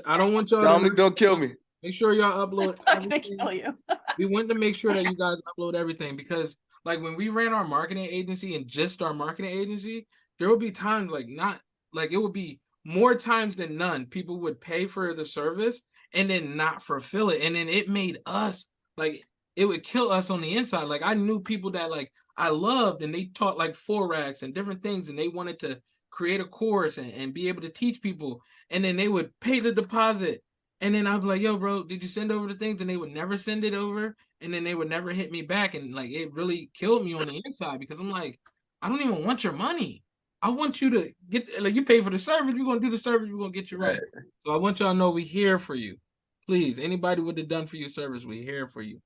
I don't want y'all Dominic, to don't kill me. make sure y'all upload I'm not gonna everything. kill you. We want to make sure that you guys upload everything because like when we ran our marketing agency and just our marketing agency, there would be times it would be more times than none. People would pay for the service and then not fulfill it. And then it made us it would kill us on the inside. Like I knew people that I loved and they taught like Forex and different things and they wanted to create a course and be able to teach people. And then they would pay the deposit. And then I'd be like, yo, bro, did you send over the things? And they would never send it over. And then they would never hit me back. And like, it really killed me on the inside because I'm like, I don't even want your money. I want you to get, you pay for the service. We're going to do the service. We're going to get you right. So I want y'all to know we here for you. Please, anybody with the done for you service, we here for you.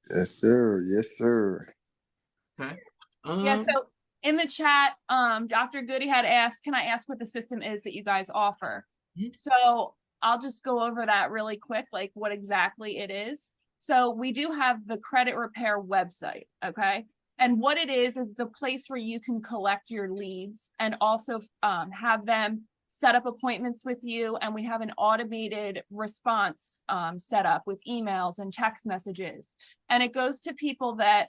Yes, sir. Yes, sir. Okay. Yeah, so in the chat, Dr. Goody had asked, can I ask what the system is that you guys offer? So I'll just go over that really quick, like what exactly it is. So we do have the credit repair website, okay? And what it is the place where you can collect your leads and also have them set up appointments with you. And we have an automated response set up with emails and text messages. And it goes to people that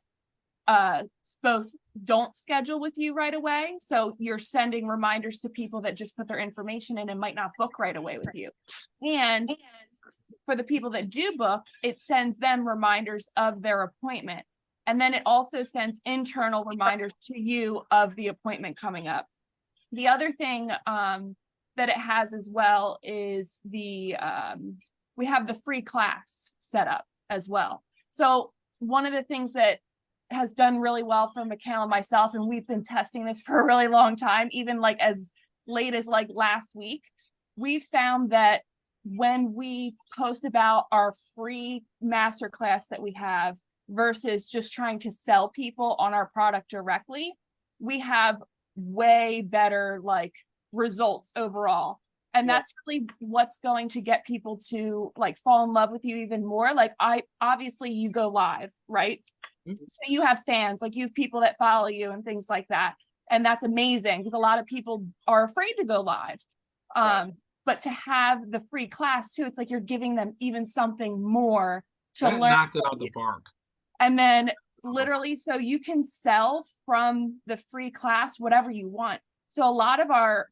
both don't schedule with you right away. So you're sending reminders to people that just put their information in and might not book right away with you. And for the people that do book, it sends them reminders of their appointment. And then it also sends internal reminders to you of the appointment coming up. The other thing that it has as well is we have the free class set up as well. So one of the things that has done really well for Michaela and myself, and we've been testing this for a really long time, even like as late as like last week, we found that when we post about our free masterclass that we have versus just trying to sell people on our product directly, we have way better like results overall. And that's really what's going to get people to like fall in love with you even more. Like obviously you go live, right? So you have fans, like you have people that follow you and things like that. And that's amazing because a lot of people are afraid to go live. But to have the free class too, it's like you're giving them even something more to learn. Knocked it out the park. And then literally, so you can sell from the free class whatever you want. So a lot of our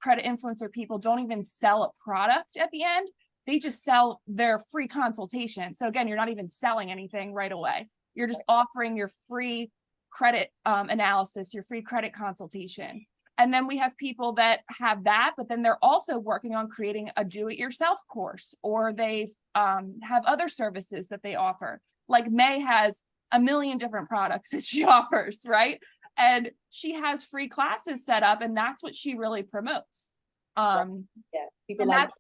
credit influencer people don't even sell a product at the end. They just sell their free consultation. So again, you're not even selling anything right away. You're just offering your free credit analysis, your free credit consultation. And then we have people that have that, but then they're also working on creating a do-it-yourself course, or they have other services that they offer. Like May has a million different products that she offers, right? And she has free classes set up, and that's what she really promotes. People like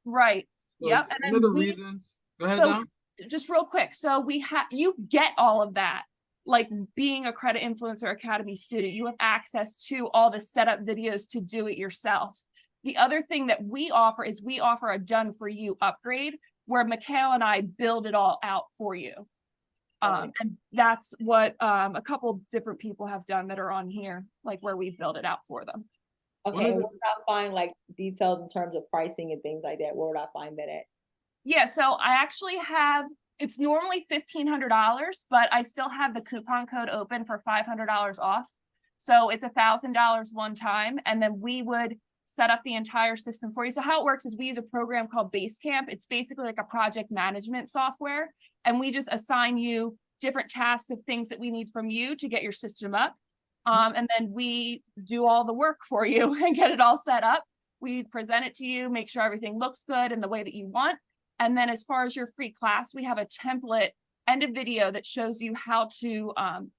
right. So Yep. And one then of the reasons. Go ahead, Dom. Just real quick. So you get all of that. Like being a Credit Influencer Academy student, you have access to all the setup videos to do it yourself. The other thing that we offer is we offer a done for you upgrade where Michaela and I build it all out for you. And that's what a couple different people have done that are on here, like where we build it out for them. Okay, and where would I find like details in terms of pricing and things like that? Where would I find that at? Yeah, so I actually have, it's normally $1,500, but I still have the coupon code open for $500 off. So it's $1,000 one time, and then we would set up the entire system for you. So how it works is we use a program called Basecamp. It's basically like a project management software, and we just assign you different tasks of things that we need from you to get your system up. And then we do all the work for you and get it all set up. We present it to you, make sure everything looks good in the way that you want. And then as far as your free class, we have a template and a video that shows you how to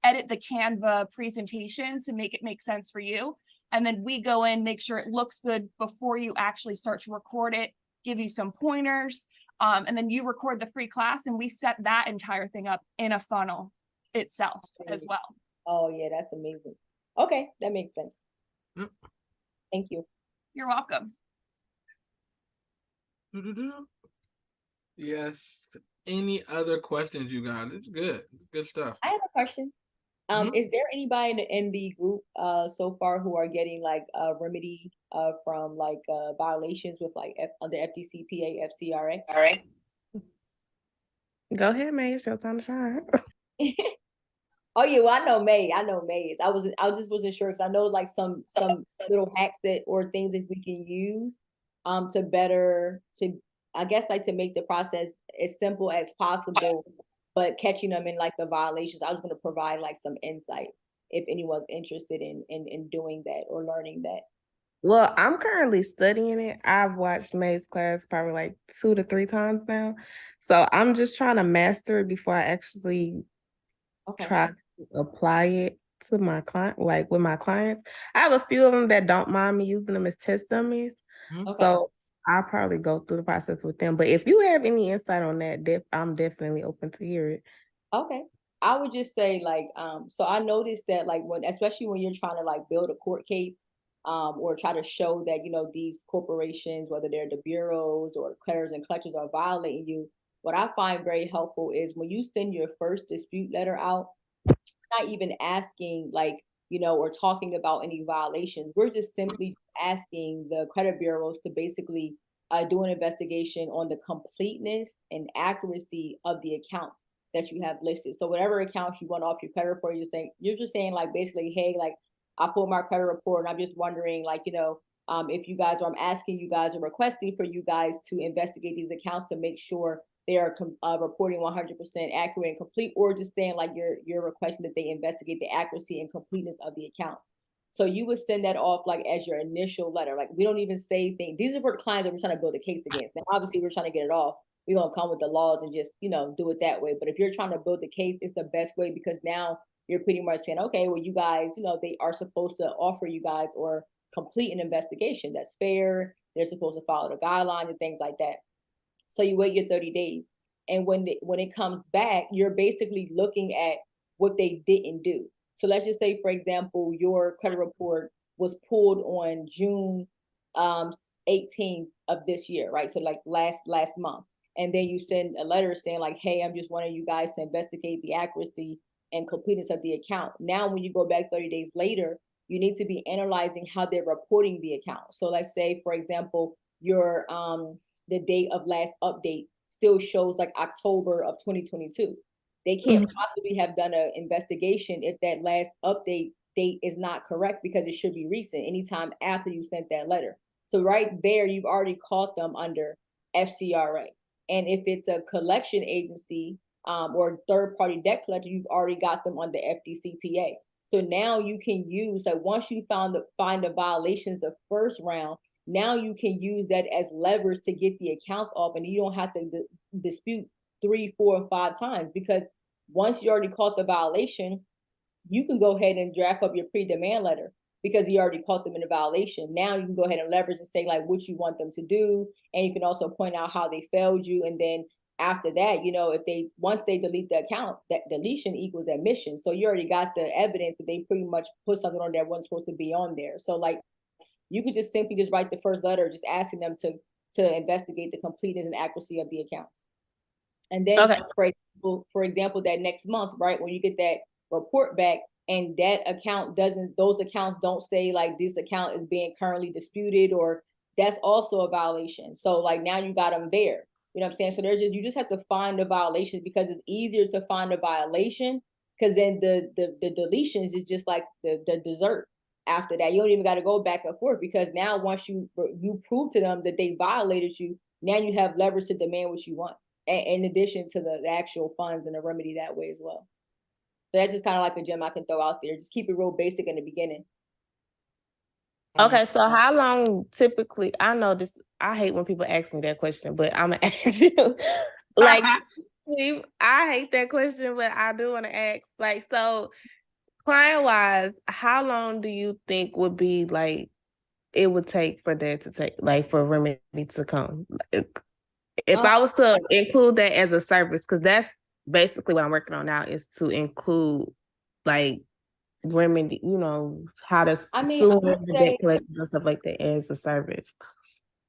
edit the Canva presentation to make it make sense for you. And then we go in, make sure it looks good before you actually start to record it, give you some pointers, and then you record the free class, and we set that entire thing up in a funnel itself as well. Oh yeah, that's amazing. Okay, that makes sense. Thank you. You're welcome. Yes. Any other questions you got? It's good. Good stuff. I have a question. Is there anybody in the group so far who are getting like a remedy from like violations with like under FDCPA, FCRA? All right. Go ahead, May. It's your time to shine. Oh yeah, well I know May. I know May is. I just wasn't sure because I know like some little hacks that or things that we can use to better to I guess like to make the process as simple as possible, but catching them in like the violations. I was going to provide like some insight if anyone's interested in doing that or learning that. Well, I'm currently studying it. I've watched May's class probably like 2 to 3 times now. So I'm just trying to master it before I actually try to apply it to my client, like with my clients. I have a few of them that don't mind me using them as test dummies. So I'll probably go through the process with them. But if you have any insight on that, I'm definitely open to hear it. Okay. I would just say like, so I noticed that like when, especially when you're trying to like build a court case, or try to show that, you know, these corporations, whether they're the bureaus or creditors and collectors are violating you, what I find very helpful is when you send your first dispute letter out, not even asking like, you know, or talking about any violations. We're just simply asking the credit bureaus to basically do an investigation on the completeness and accuracy of the accounts that you have listed. So whatever accounts you want off your credit report, you're just saying like basically, hey, like I pulled my credit report and I'm just wondering like, you know, if you guys, or I'm asking you guys or requesting for you guys to investigate these accounts to make sure they are reporting 100% accurate and complete, or just saying like you're requesting that they investigate the accuracy and completeness of the accounts. So you would send that off like as your initial letter. Like we don't even say things. These are for clients that we're trying to build a case against. Now, obviously, we're trying to get it off. We're gonna come with the laws and just, you know, do it that way. But if you're trying to build the case, it's the best way because now you're pretty much saying, okay, well, you guys, you know, they are supposed to offer you guys or complete an investigation that's fair. They're supposed to follow the guidelines and things like that. So you wait your 30 days. And when it comes back, you're basically looking at what they didn't do. So let's just say, for example, your credit report was pulled on June 18th of this year, right? So like last month. And then you send a letter saying like, hey, I'm just wanting you guys to investigate the accuracy and completeness of the account. Now, when you go back 30 days later, you need to be analyzing how they're reporting the account. So let's say, for example, your the date of last update still shows like October of 2022. They can't possibly have done an investigation if that last update date is not correct because it should be recent anytime after you sent that letter. So right there, you've already caught them under FCRA. And if it's a collection agency or third-party debt collector, you've already got them on the FDCPA. So now you can use, like once you find the violations the first round, now you can use that as levers to get the accounts off, and you don't have to dispute 3, 4, 5 times because once you already caught the violation, you can go ahead and draft up your pre-demand letter because you already caught them in a violation. Now you can go ahead and leverage and say like what you want them to do, and you can also point out how they failed you, and then after that, you know, if once they delete the account, that deletion equals admission. So you already got the evidence that they pretty much put something on there that wasn't supposed to be on there. So like you could just simply just write the first letter, just asking them to investigate the completeness and accuracy of the accounts. And then for example, that next month, right, when you get that report back and that account those accounts don't say like this account is being currently disputed, or that's also a violation. So like now you got them there. You know what I'm saying? So you just have to find the violations because it's easier to find a violation because then the deletions is just like the dessert. After that, you don't even got to go back and forth because now once you prove to them that they violated you, now you have leverage to demand what you want, in addition to the actual funds and the remedy that way as well. So that's just kind of like a gem I can throw out there. Just keep it real basic in the beginning. Okay, so how long typically, I know this, I hate when people ask me that question, but I'm gonna ask you. Like, I hate that question, but I do want to ask, like, so client-wise, how long do you think would be like it would take for that to take, like for remedy to come? If I was to include that as a service, because that's basically what I'm working on now, is to include like remedy, you know, how to sue the debt collectors and stuff like that as a service.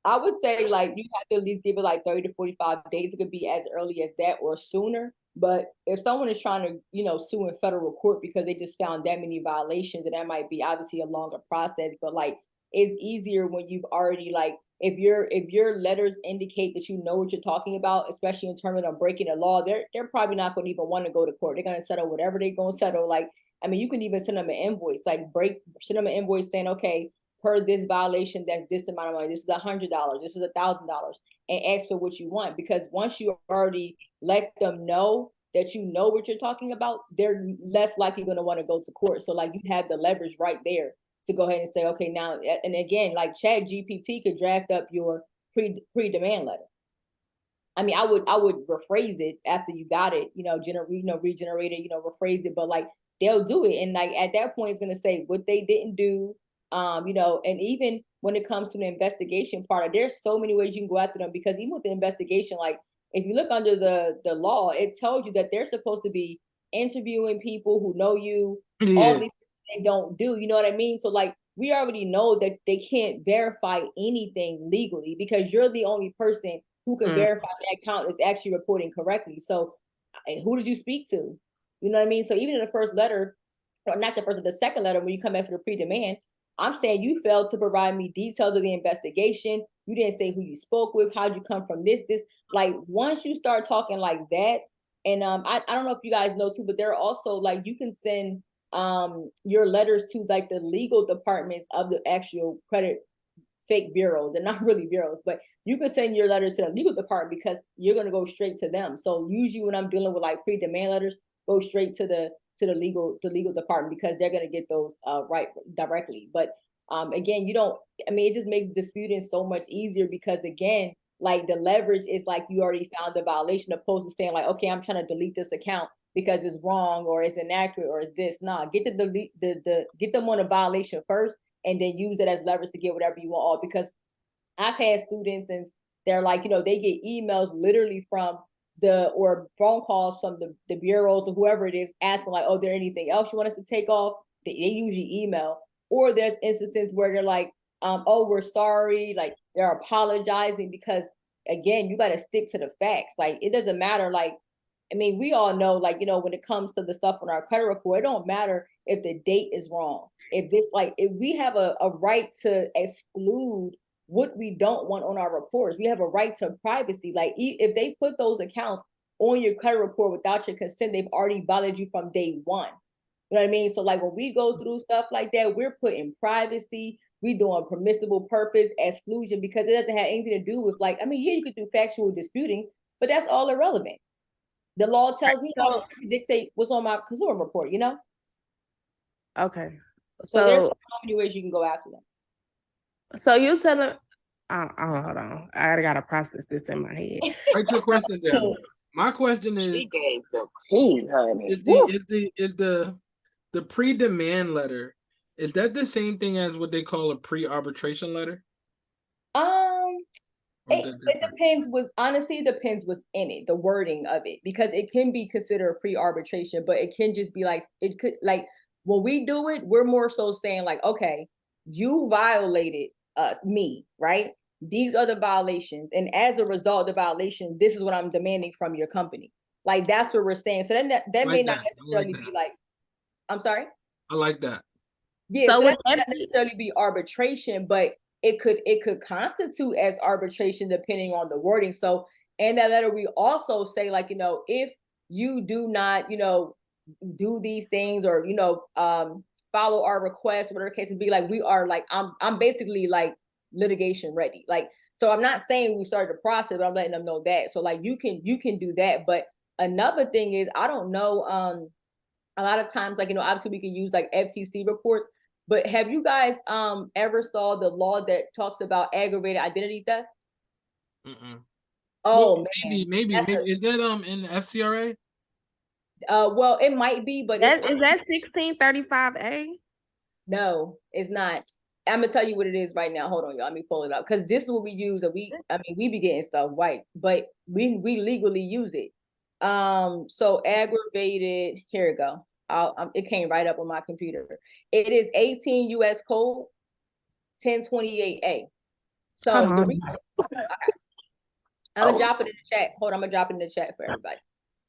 I would say like you have to at least give it like 30 to 45 days. It could be as early as that or sooner. But if someone is trying to, sue in federal court because they just found that many violations, and that might be obviously a longer process. But like it's easier when you've already like if your letters indicate that you know what you're talking about, especially in terms of breaking the law, they're probably not going to even want to go to court. They're going to settle whatever they're going to settle. Like, I mean, you can even send them an invoice, like send them an invoice saying, okay, per this violation, that's this amount of money. This is $100. This is $1,000, and ask for what you want. Because once you already let them know that you know what you're talking about, they're less likely going to want to go to court. So like you have the leverage right there to go ahead and say, okay, now, and again, like Chat GPT could draft up your pre-demand letter. I mean, I would rephrase it after you got it, regenerate it, rephrase it, but like they'll do it. And like at that point, it's going to say what they didn't do, and even when it comes to the investigation part, there's so many ways you can go after them, because even with the investigation, like if you look under the law, it tells you that they're supposed to be interviewing people who know you, all these things they don't do, you know what I mean? So like we already know that they can't verify anything legally, because you're the only person who can verify that account is actually reporting correctly. So who did you speak to? You know what I mean? So even in the first letter, or not the first, the second letter, when you come after the pre-demand, I'm saying you failed to provide me details of the investigation. You didn't say who you spoke with, how'd you come from this. Like once you start talking like that, and I don't know if you guys know too, but there are also like you can send your letters to like the legal departments of the actual credit fake bureaus. They're not really bureaus, but you can send your letters to the legal department because you're going to go straight to them. So usually when I'm dealing with like pre-demand letters, go straight to the legal department, because they're going to get those right directly. But again, it just makes disputing so much easier, because again, like the leverage is like you already found the violation, opposed to saying like, okay, I'm trying to delete this account because it's wrong or it's inaccurate or it's this. Nah, get get them on a violation first, and then use it as leverage to get whatever you want all. Because I've had students and they're like, they get emails literally from or phone calls from the bureaus or whoever it is, asking like, oh, there anything else you want us to take off? They usually email. Or there's instances where they're like, oh, we're sorry, like they're apologizing, because again, you got to stick to the facts. Like it doesn't matter, like, I mean, we all know, like, when it comes to the stuff on our credit report, it don't matter if the date is wrong. If we have a right to exclude what we don't want on our reports, we have a right to privacy. Like if they put those accounts on your credit report without your consent, they've already violated you from day one. You know what I mean? So like when we go through stuff like that, we're putting privacy, we doing permissible purpose exclusion, because it doesn't have anything to do with like, I mean, yeah, you could do factual disputing, but that's all irrelevant. The law tells me how to dictate what's on my consumer report, Okay. So there's so many ways you can go after them. So you tell them, hold on. I gotta process this in my head. Write your question down. My question is the pre-demand letter, is that the same thing as what they call a pre-arbitration letter? It depends. Honestly depends what's in it, the wording of it, because it can be considered pre-arbitration, but it can just be like, it could, like when we do it, we're more so saying like, okay, you violated me, right? These are the violations, and as a result of the violation, this is what I'm demanding from your company. Like that's what we're saying. So then that may not necessarily be like, I'm sorry. I like that. Yeah, so that may not necessarily be arbitration, but it could constitute as arbitration depending on the wording. So in that letter, we also say like, if you do not, do these things, or follow our requests, whatever the case would be, like we are like, I'm basically like litigation ready. Like, so I'm not saying we started the process, but I'm letting them know that. So like you can do that. But another thing is, I don't know, a lot of times, like, obviously we can use like FTC reports, but have you guys ever saw the law that talks about aggravated identity theft? Oh, well, man. Maybe is that in FCRA? Well, it might be, but is that 1635A? No, it's not. I'm gonna tell you what it is right now. Hold on, y'all. Let me pull it up, because this is what we use. And we be getting stuff right, but we legally use it. So aggravated. Here we go. It came right up on my computer. It is 18 U.S. Code 1028A. So the reason, I'm gonna drop it in the chat. Hold on, I'm gonna drop it in the chat for everybody.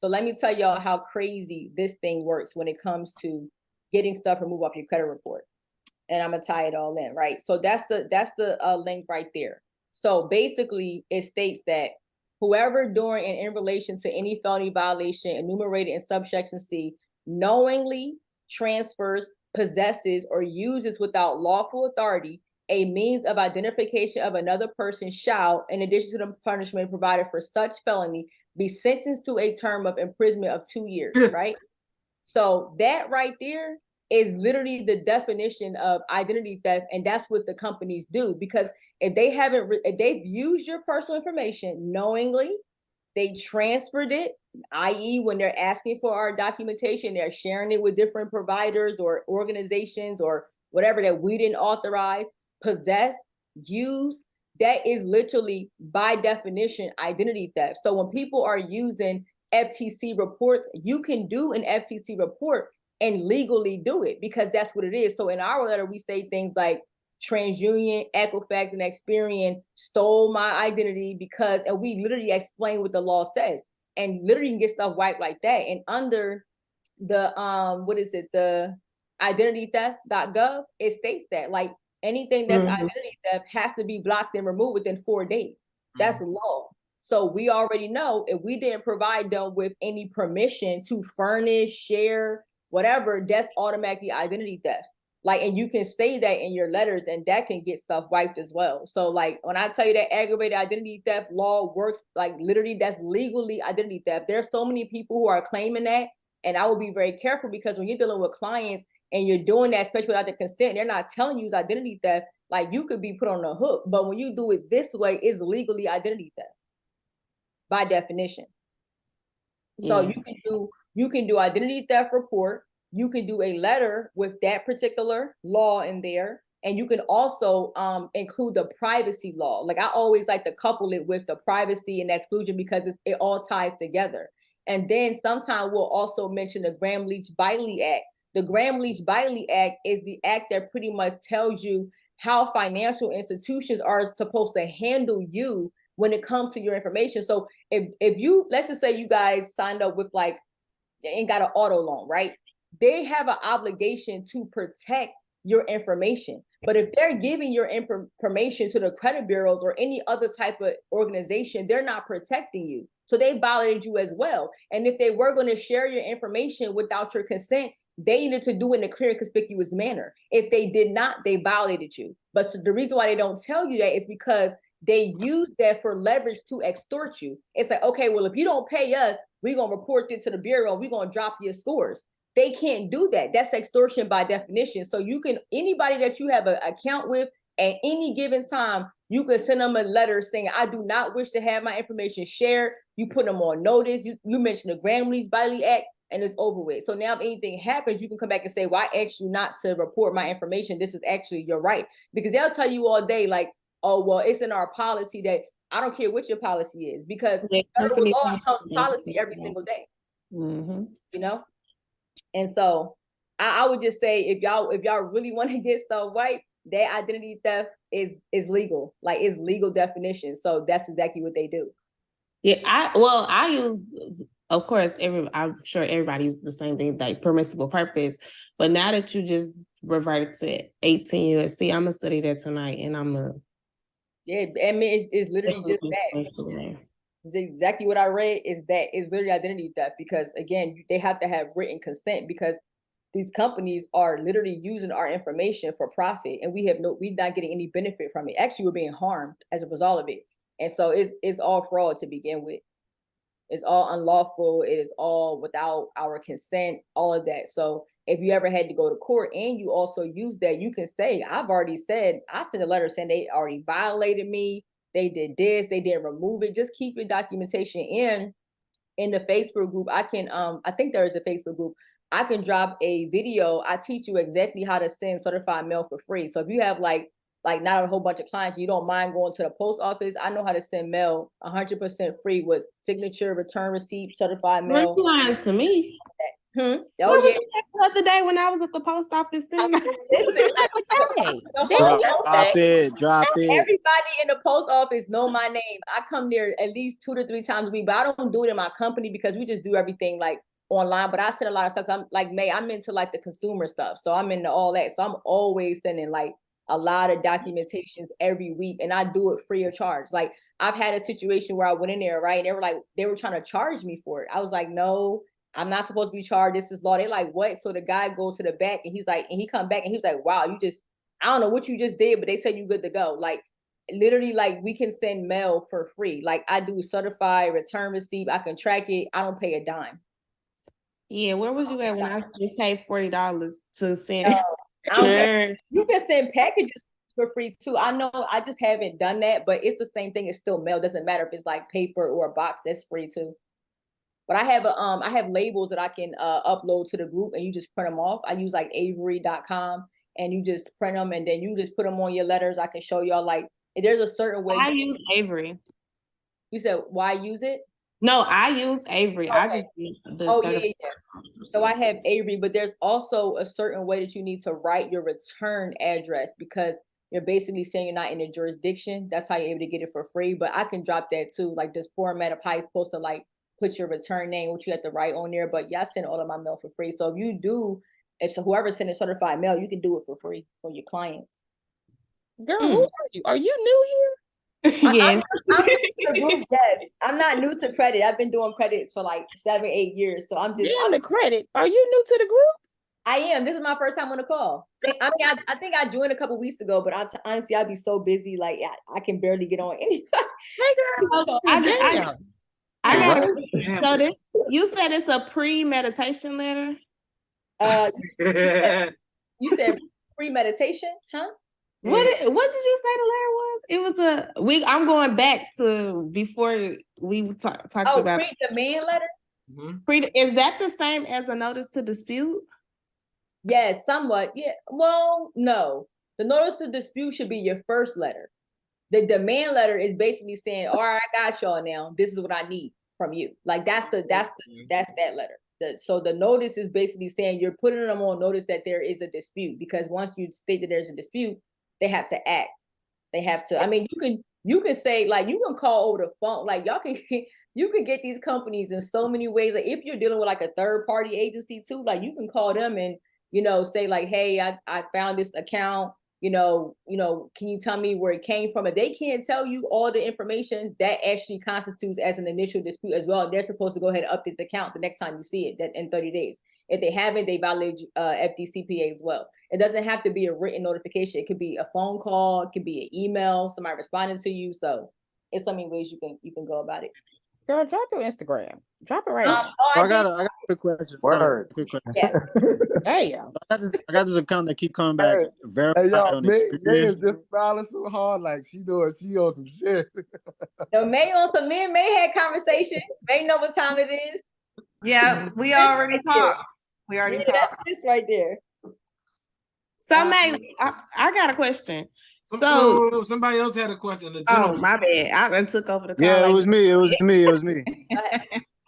So let me tell y'all how crazy this thing works when it comes to getting stuff removed off your credit report. And I'm gonna tie it all in, right? So that's the link right there. So basically, it states that whoever during and in relation to any felony violation enumerated in subsection C knowingly transfers, possesses, or uses without lawful authority a means of identification of another person shall, in addition to the punishment provided for such felony, be sentenced to a term of imprisonment of 2 years, right? So that right there is literally the definition of identity theft, and that's what the companies do. Because if they've used your personal information knowingly, they transferred it, i.e., when they're asking for our documentation, they're sharing it with different providers or organizations or whatever that we didn't authorize, possess, use. That is literally, by definition, identity theft. So when people are using FTC reports, you can do an FTC report and legally do it because that's what it is. So in our letter, we say things like TransUnion, Equifax, and Experian stole my identity because, and we literally explain what the law says, and literally can get stuff wiped like that. And under the the identitytheft.gov, it states that like anything that's identity theft has to be blocked and removed within 4 days. That's law. So we already know if we didn't provide them with any permission to furnish, share, whatever, that's automatically identity theft. Like, and you can say that in your letters, and that can get stuff wiped as well. So like when I tell you that aggravated identity theft law works, like literally that's legally identity theft. There's so many people who are claiming that, and I would be very careful because when you're dealing with clients and you're doing that, especially without the consent, they're not telling you it's identity theft. Like you could be put on the hook, but when you do it this way, it's legally identity theft by definition. So you can do identity theft report. You can do a letter with that particular law in there. And you can also include the privacy law. Like I always like to couple it with the privacy and exclusion because it all ties together. And then sometimes we'll also mention the Gramm-Leach-Bliley Act. The Gramm-Leach-Bliley Act is the act that pretty much tells you how financial institutions are supposed to handle you when it comes to your information. So if you, let's just say you guys signed up with like, and got an auto loan, right? They have an obligation to protect your information. But if they're giving your information to the credit bureaus or any other type of organization, they're not protecting you. So they violated you as well. And if they were going to share your information without your consent, they needed to do it in a clear and conspicuous manner. If they did not, they violated you. But so the reason why they don't tell you that is because they use that for leverage to extort you. It's like, okay, well, if you don't pay us, we're going to report it to the bureau. We're going to drop your scores. They can't do that. That's extortion by definition. So you can, anybody that you have an account with at any given time, you can send them a letter saying, I do not wish to have my information shared. You put them on notice. You mentioned the Gramm-Leach-Bliley Act, and it's over with. So now if anything happens, you can come back and say, well, I asked you not to report my information. This is actually your right. Because they'll tell you all day, like, oh, well, it's in our policy that I don't care what your policy is, because federal law tells policy every single day. You know? And so I would just say if y'all really want to get stuff right, that identity theft is legal. Like it's legal definition. So that's exactly what they do. Yeah, I use, of course, I'm sure everybody uses the same thing, like permissible purpose. But now that you just reverted to 18 USC, I'm gonna study that tonight, and I'm gonna. Yeah, I mean, it's literally just that. It's exactly what I read. Is that it's literally identity theft because again, they have to have written consent because these companies are literally using our information for profit, and we're not getting any benefit from it. Actually, we're being harmed as a result of it. And so it's all fraud to begin with. It's all unlawful. It is all without our consent, all of that. So if you ever had to go to court and you also use that, you can say, I've already said, I sent a letter saying they already violated me. They did this, they didn't remove it. Just keep your documentation in the Facebook group. I can, I think there is a Facebook group. I can drop a video. I teach you exactly how to send certified mail for free. So if you have like not a whole bunch of clients, you don't mind going to the post office, I know how to send mail 100% free with signature, return receipt, certified mail. You're lying to me. Where Oh was yeah. you at the other day when I was at the post office sending out? Listen, Hey, the they whole Drop it, drop it. everybody in the post office know my name. I come there at least 2 to 3 times a week, but I don't do it in my company because we just do everything like online. But I send a lot of stuff. I'm like May, I'm into like the consumer stuff. So I'm into all that. So I'm always sending like a lot of documentations every week, and I do it free of charge. Like I've had a situation where I went in there, right? And they were trying to charge me for it. I was like, no, I'm not supposed to be charged. This is law. They're like, what? So the guy goes to the back and he's like, and he come back and he's like, wow, I don't know what you just did, but they said you good to go. Like literally, like we can send mail for free. Like I do certified return receipt. I can track it. I don't pay a dime. Yeah, where was you at when I just paid $40 to send? You can send packages for free too. I know I just haven't done that, but it's the same thing. It's still mail. Doesn't matter if it's like paper or a box. That's free too. But I have labels that I can upload to the group, and you just print them off. I use like Avery.com, and you just print them, and then you just put them on your letters. I can show y'all like there's a certain way. I use Avery. You said why use it? No, I use Avery. Okay. I just Yeah. So I have Avery, but there's also a certain way that you need to write your return address because you're basically saying you're not in a jurisdiction. That's how you're able to get it for free. But I can drop that too. Like this format of how you're supposed to like put your return name, which you have to write on there. But yeah, I send all of my mail for free. So if whoever sending certified mail, you can do it for free for your clients. Girl, who are you? Are you new here? Yes. I'm new to the group, yes. I'm not new to credit. I've been doing credit for like 7-8 years. So I'm the credit. Are you new to the group? I am. This is my first time on the call. I mean, I think I joined a couple weeks ago, but honestly, I'd be so busy, like I can barely get on anyway. Hey girl, I got so this, you said it's a pre-meditation letter. You said pre-meditation, huh? What did you say the letter was? It was I'm going back to before we talked about pre-demand letter. Is that the same as a notice to dispute? Yes, somewhat. Yeah. Well, no. The notice to dispute should be your first letter. The demand letter is basically saying, all right, I got y'all now. This is what I need from you. Like that's that letter. So the notice is basically saying you're putting them on notice that there is a dispute, because once you state that there's a dispute, they have to act. They have to. I mean, you can say, like, you can call over the phone. Like y'all can you can get these companies in so many ways. Like if you're dealing with like a third party agency too, like you can call them and say like, hey, I found this account. Can you tell me where it came from? If they can't tell you all the information, that actually constitutes as an initial dispute as well. They're supposed to go ahead and update the account the next time you see it, that in 30 days. If they haven't, they violate FDCPA as well. It doesn't have to be a written notification. It could be a phone call, it could be an email, somebody responding to you. So it's so many ways you can go about it. Girl, drop your Instagram. Drop it right now. I got a quick question. Quick question. Yeah. Hey, yo. I got this account that keep coming back verified on May experience. is just smiling so hard, like she on some shit. No, May on some men. May had conversation. May know what time it is. Yeah, we already talked. We already talked. That's this right there. So May, I got a question. So somebody else had a question. Oh, my bad. I done took over the call. Yeah, it was me. It was me.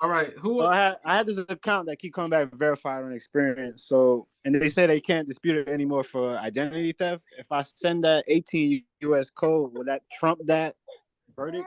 All right. So I had this account that keep coming back verified on experience. So, and they say they can't dispute it anymore for identity theft. If I send that 18 US code, will that trump that verdict?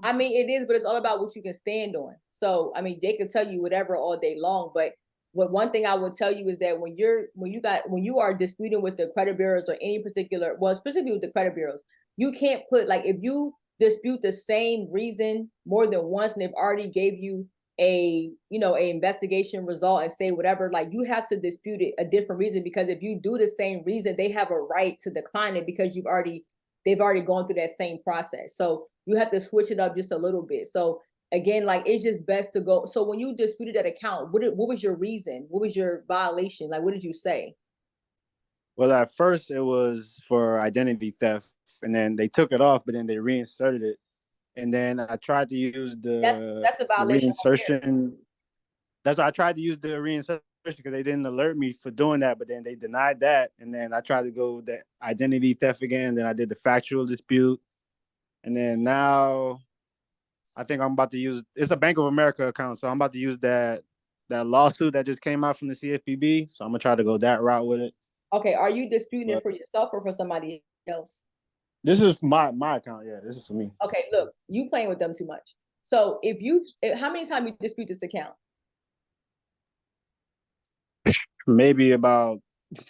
I mean, it is, but it's all about what you can stand on. So, I mean, they can tell you whatever all day long, but one thing I would tell you is that when you are disputing with the credit bureaus or any particular, well, specifically with the credit bureaus, you can't put, like, if you dispute the same reason more than once and they've already gave you a investigation result and say whatever, like, you have to dispute it a different reason, because if you do the same reason, they have a right to decline it because they've already gone through that same process. So you have to switch it up just a little bit. So again, like, it's just best to go. So when you disputed that account, what was your reason? What was your violation? Like, what did you say? Well, at first it was for identity theft, and then they took it off, but then they reinserted it. And then I tried to use that's a violation. Reinsertion. That's why I tried to use the reinsertion, because they didn't alert me for doing that, but then they denied that. And then I tried to go the identity theft again. Then I did the factual dispute. And then now I think I'm about to use, it's a Bank of America account, so I'm about to use the that lawsuit that just came out from the CFPB. So I'm gonna try to go that route with it. Okay, are you disputing it for yourself or for somebody else? This is my account. Yeah, this is for me. Okay, look, you playing with them too much. So how many times you dispute this account? Maybe about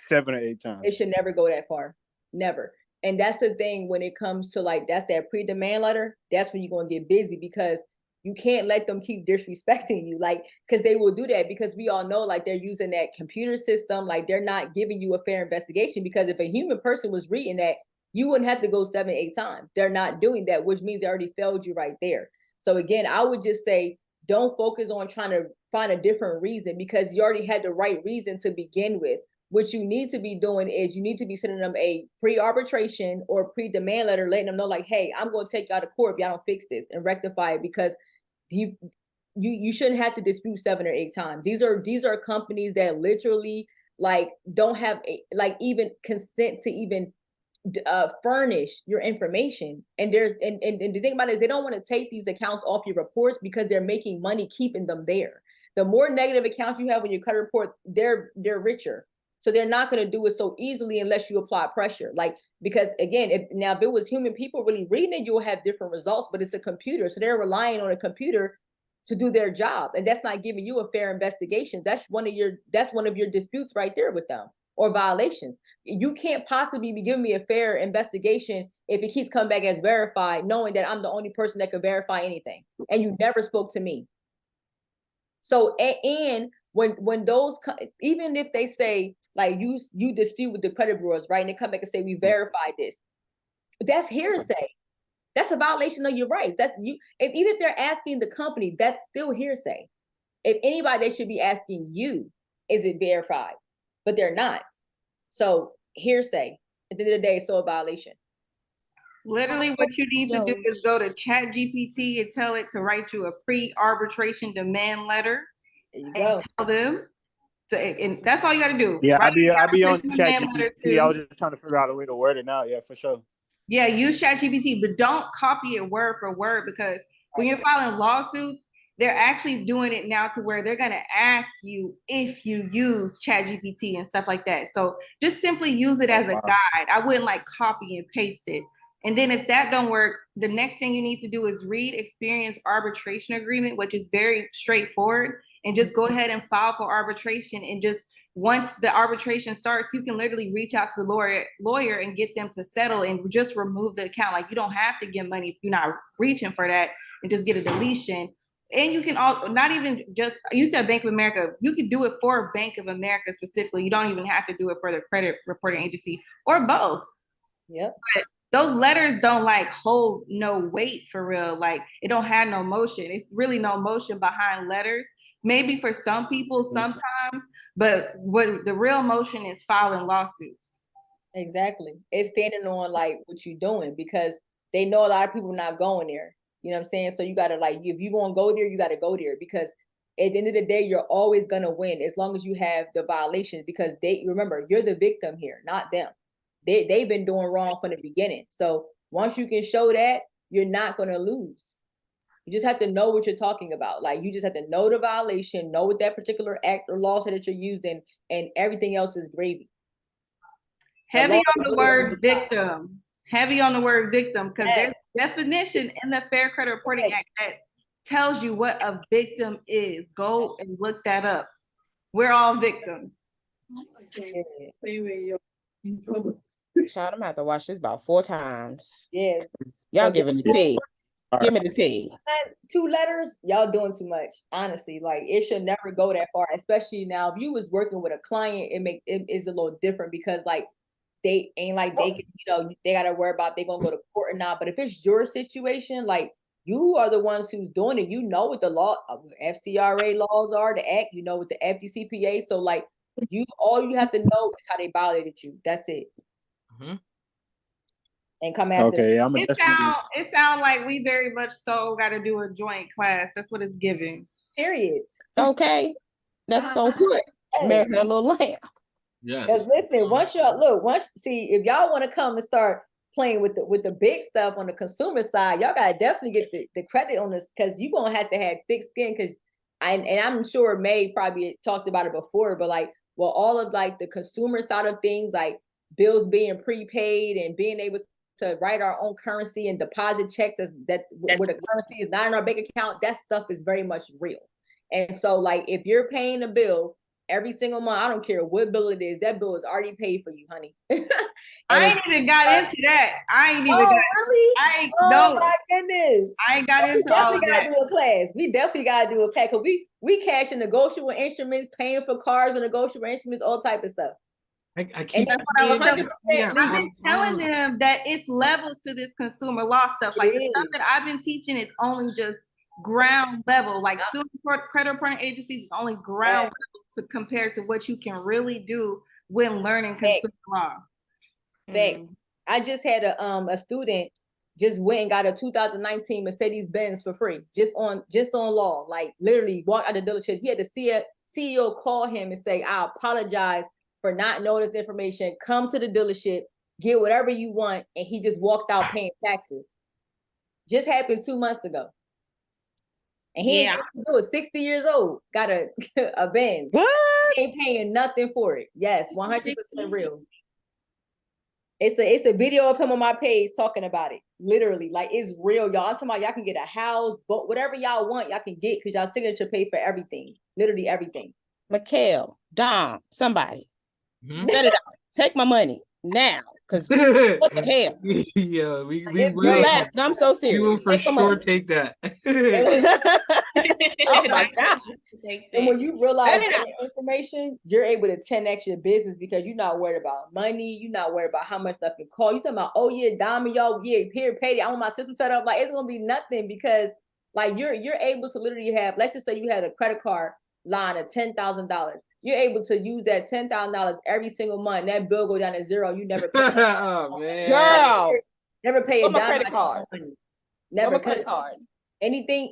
7 or 8 times. It should never go that far. Never. And that's the thing when it comes to like, that's that pre-demand letter. That's when you're going to get busy, because you can't let them keep disrespecting you. Like, because they will do that, because we all know like they're using that computer system. Like, they're not giving you a fair investigation, because if a human person was reading that, you wouldn't have to go 7, 8 times. They're not doing that, which means they already failed you right there. So again, I would just say, don't focus on trying to find a different reason, because you already had the right reason to begin with. What you need to be doing is you need to be sending them a pre-arbitration or pre-demand letter, letting them know like, hey, I'm going to take y'all to court if y'all don't fix this and rectify it, because you shouldn't have to dispute 7 or 8 times. These are companies that literally like don't have like even consent to even furnish your information. And the thing about it is they don't want to take these accounts off your reports because they're making money keeping them there. The more negative accounts you have on your credit report, they're richer. So they're not going to do it so easily unless you apply pressure. Like, because again, if it was human people really reading it, you'll have different results, but it's a computer. So they're relying on a computer to do their job. And that's not giving you a fair investigation. That's one of your disputes right there with them, or violations. You can't possibly be giving me a fair investigation if it keeps coming back as verified, knowing that I'm the only person that could verify anything. And you never spoke to me. So, and when those, even if they say like you dispute with the credit bureaus, right, and they come back and say we verified this, that's hearsay. That's a violation of your rights. That's you. And even if they're asking the company, that's still hearsay. If anybody, they should be asking you, is it verified? But they're not. So hearsay. At the end of the day, it's still a violation. Literally, what you need to do is go to ChatGPT and tell it to write you a pre-arbitration demand letter. There you go. Tell them, and that's all you got to do. Yeah, Write I be on demand letter ChatGPT. I was just trying to figure out a way to word it out. Yeah, for sure. Yeah, use ChatGPT, but don't copy it word for word, because when you're filing lawsuits, they're actually doing it now to where they're going to ask you if you use ChatGPT and stuff like that. So just simply use it as a guide. I wouldn't like copy and paste it. And then if that don't work, the next thing you need to do is read experience arbitration agreement, which is very straightforward, and just go ahead and file for arbitration. And just once the arbitration starts, you can literally reach out to the lawyer and get them to settle and just remove the account. Like, you don't have to give money if you're not reaching for that, and just get a deletion. And you can not even just, you said Bank of America, you can do it for Bank of America specifically. You don't even have to do it for the credit reporting agency, or both. Yep. But those letters don't like hold no weight for real. Like, it don't have no motion. It's really no motion behind letters. Maybe for some people sometimes, but what the real motion is filing lawsuits. Exactly. It's standing on like what you're doing, because they know a lot of people not going there. You know what I'm saying? So you gotta, like, if you gonna go there, you gotta go there, because at the end of the day, you're always gonna win as long as you have the violations, because remember, you're the victim here, not them. They've been doing wrong from the beginning. So once you can show that, you're not gonna lose. You just have to know what you're talking about. Like, you just have to know the violation, know what that particular act or law that you're using, and everything else is gravy. Heavy on the word victim. Heavy on the word victim, because there's a definition in the Fair Credit Reporting Act that tells you what a victim is. Go and look that up. We're all victims. Sean, I'm gonna have to watch this about 4 times. Yeah. Y'all giving the tea. Give me the tea. 2 letters, y'all doing too much. Honestly, like, it should never go that far. Especially now, if you was working with a client, it is a little different, because like, they ain't like they can, they gotta worry about they gonna go to court or not. But if it's your situation, like, you are the ones who's doing it. You know what the law, FCRA laws are, the act. You know what the FDCPA. So like, all you have to know is how they violated you. That's it. Mm-hmm. And come after. Okay, I'm it sound like we very much so got to do a joint class. That's what it's giving. Period. Okay, that's so good. Marry a little lamb. Yes. Because listen, see, if y'all want to come and start playing with the big stuff on the consumer side, y'all gotta definitely get the credit on this, because you're gonna have to have thick skin, because and I'm sure May probably talked about it before, but like, well, all of like the consumer side of things, like bills being prepaid and being able to write our own currency and deposit checks that where the currency is not in our bank account, that stuff is very much real. And so like if you're paying a bill every single month, I don't care what bill it is, that bill is already paid for you, honey. I ain't even got into that. I ain't even got. Really? No, my goodness. I ain't got into all of that. We definitely gotta do a class because we cash in negotiable instruments, paying for cars with negotiable instruments, all type of stuff. I keep And that's what I was seeing saying. that I've been telling them that it's levels to this consumer law stuff. Like the stuff that I've been teaching is only just ground level. Like credit reporting agencies is only ground level to compare to what you can really do when learning consumer law. I just had a student just went and got a 2019 Mercedes-Benz for free, just on law. Like literally walked out the dealership. He had the CEO call him and say, I apologize for not knowing this information. Come to the dealership, get whatever you want. And he just walked out paying taxes. Just happened 2 months ago. And he ain't do it, 60 years old, got a Benz. What? He ain't paying nothing for it. Yes, 100% real. It's a video of him on my page talking about it. Literally, like it's real, y'all. I'm talking about y'all can get a house, but whatever y'all want, y'all can get because y'all signature pay for everything. Literally everything. Mikhail, Dom, somebody. Set it up. Take my money now. Because what the hell? Yeah, we will. I'm so serious. We will for sure take that. Oh my God. And when you realize that information, you're able to 10x your business because you're not worried about money. You're not worried about how much stuff can call. You talking about, oh yeah, Diamond, y'all, yeah, here, pay it. I want my system set up. Like it's gonna be nothing because like you're able to literally have, let's just say you had a credit card line of $10,000. You're able to use that $10,000 every single month. That bill go down to zero. You never pay. Oh man, girl, never pay a dime. Credit card. Never credit card. Anything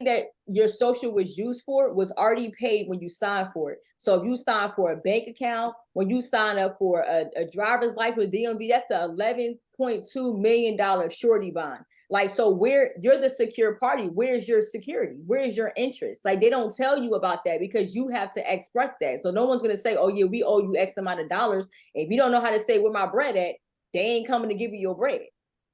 that your social was used for was already paid when you signed for it. So if you sign for a bank account, when you sign up for a driver's license with DMV, that's the $11.2 million surety bond. Like, so you're the secure party. Where's your security? Where's your interest? Like, they don't tell you about that because you have to express that. So no one's going to say, oh yeah, we owe you X amount of dollars. If you don't know how to say where my bread at, they ain't coming to give you your bread.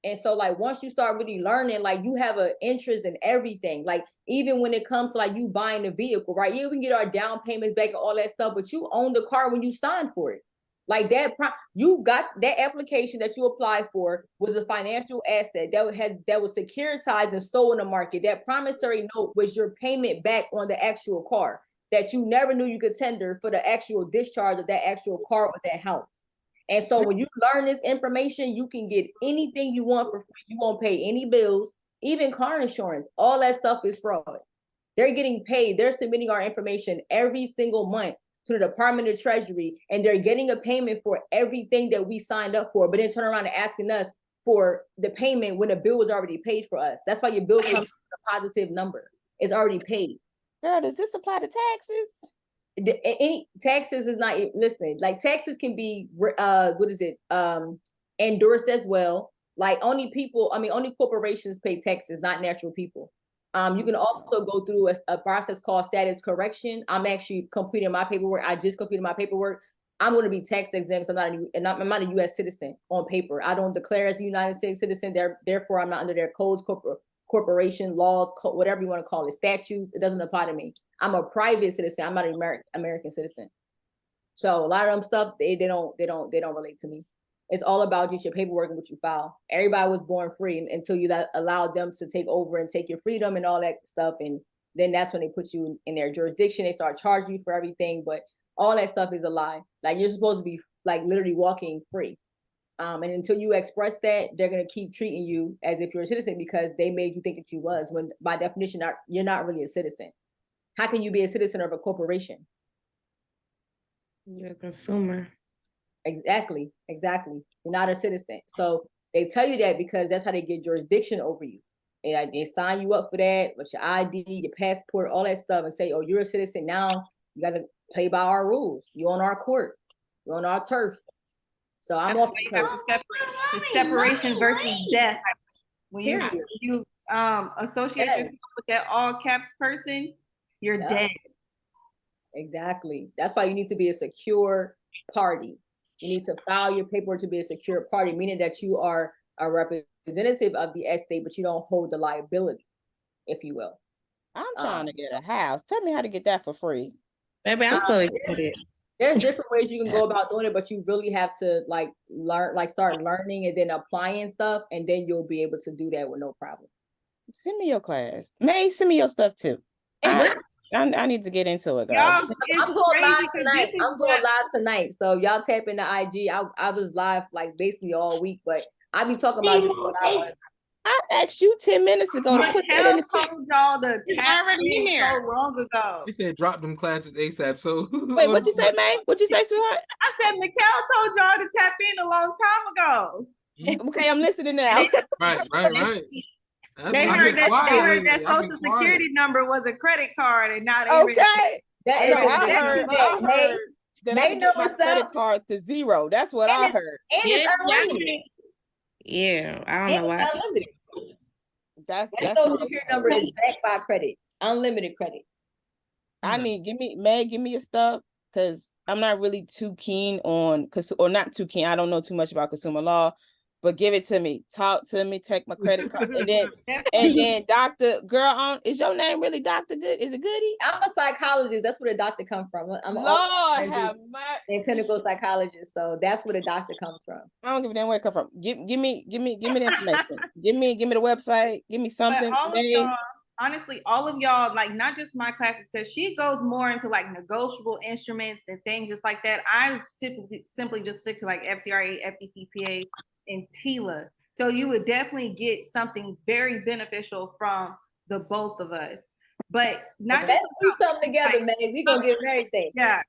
And so like, once you start really learning, like you have an interest in everything. Like even when it comes to like you buying a vehicle, right? Yeah, we can get our down payments back and all that stuff, but you own the car when you signed for it. Like that, you got that application that you applied for was a financial asset that was securitized and sold in the market. That promissory note was your payment back on the actual car that you never knew you could tender for the actual discharge of that actual car or that house. And so when you learn this information, you can get anything you want for free. You won't pay any bills, even car insurance. All that stuff is fraud. They're getting paid. They're submitting our information every single month to the Department of Treasury, and they're getting a payment for everything that we signed up for, but then turn around and asking us for the payment when the bill was already paid for us. That's why your bill comes with a positive number. It's already paid. Girl, does this apply to taxes? Any taxes is not, listen, like taxes can be endorsed as well. Like only corporations pay taxes, not natural people. You can also go through a process called status correction. I'm actually completing my paperwork. I just completed my paperwork. I'm going to be tax exempt. I'm not a U.S. citizen on paper. I don't declare as a United States citizen. Therefore, I'm not under their codes, corporation laws, whatever you want to call it, statutes. It doesn't apply to me. I'm a private citizen. I'm not an American citizen. So a lot of them stuff they don't relate to me. It's all about just your paperwork and what you file. Everybody was born free until you allowed them to take over and take your freedom and all that stuff. And then that's when they put you in their jurisdiction. They start charging you for everything. But all that stuff is a lie. Like you're supposed to be like literally walking free. And until you express that, they're going to keep treating you as if you're a citizen because they made you think that you was, when by definition, you're not really a citizen. How can you be a citizen of a corporation? You're a consumer. Exactly. You're not a citizen. So they tell you that because that's how they get jurisdiction over you. And they sign you up for that with your ID, your passport, all that stuff, and say, oh, you're a citizen now. You got to play by our rules. You're on our court. You're on our turf. So I'm off the turf. The separation versus death. When you associate yourself with that all caps person, you're dead. Exactly. That's why you need to be a secure party. You need to file your paperwork to be a secure party, meaning that you are a representative of the estate, but you don't hold the liability, if you will. I'm trying to get a house. Tell me how to get that for free. Baby, I'm so excited. There's different ways you can go about doing it, but you really have to like learn, like start learning and then applying stuff, and then you'll be able to do that with no problem. Send me your class. May, send me your stuff too. I need to get into it, guys. I'm going live tonight. I'm going live tonight. So y'all tap into IG. I was live like basically all week, but I be talking about this what I want. I asked you 10 minutes ago to put that in the chat. Told y'all to tap in so long ago. He said drop them classes ASAP. So wait, what'd you say, May? What'd you say, sweetheart? I said Mikhail told y'all to tap in a long time ago. Okay, I'm listening now. Right. They heard that social security number was a credit card and not I heard that I get my credit cards to zero. That's what I heard. And it's unlimited. Yeah, I don't know why. Unlimited. That's social security number is backed by credit, unlimited credit. I need give me your stuff because I'm not really too keen on not too keen. I don't know too much about consumer law, but give it to me. Talk to me. Take my credit card, and then Dr. Girl, is your name really Dr. Good? Is it Goody? I'm a psychologist. That's where the doctor comes from. I'm Lord have mercy. Clinical psychologist, so that's where the doctor comes from. I don't give a damn where it comes from. Give me the information. give me the website. Give me something. Honestly, all of y'all, like not just my classes, because she goes more into like negotiable instruments and things just like that. I simply just stick to like FCRA, FDCPA, and TILA. So you would definitely get something very beneficial from the both of us. But not let's do something together, man. We're gonna get everything. Yeah.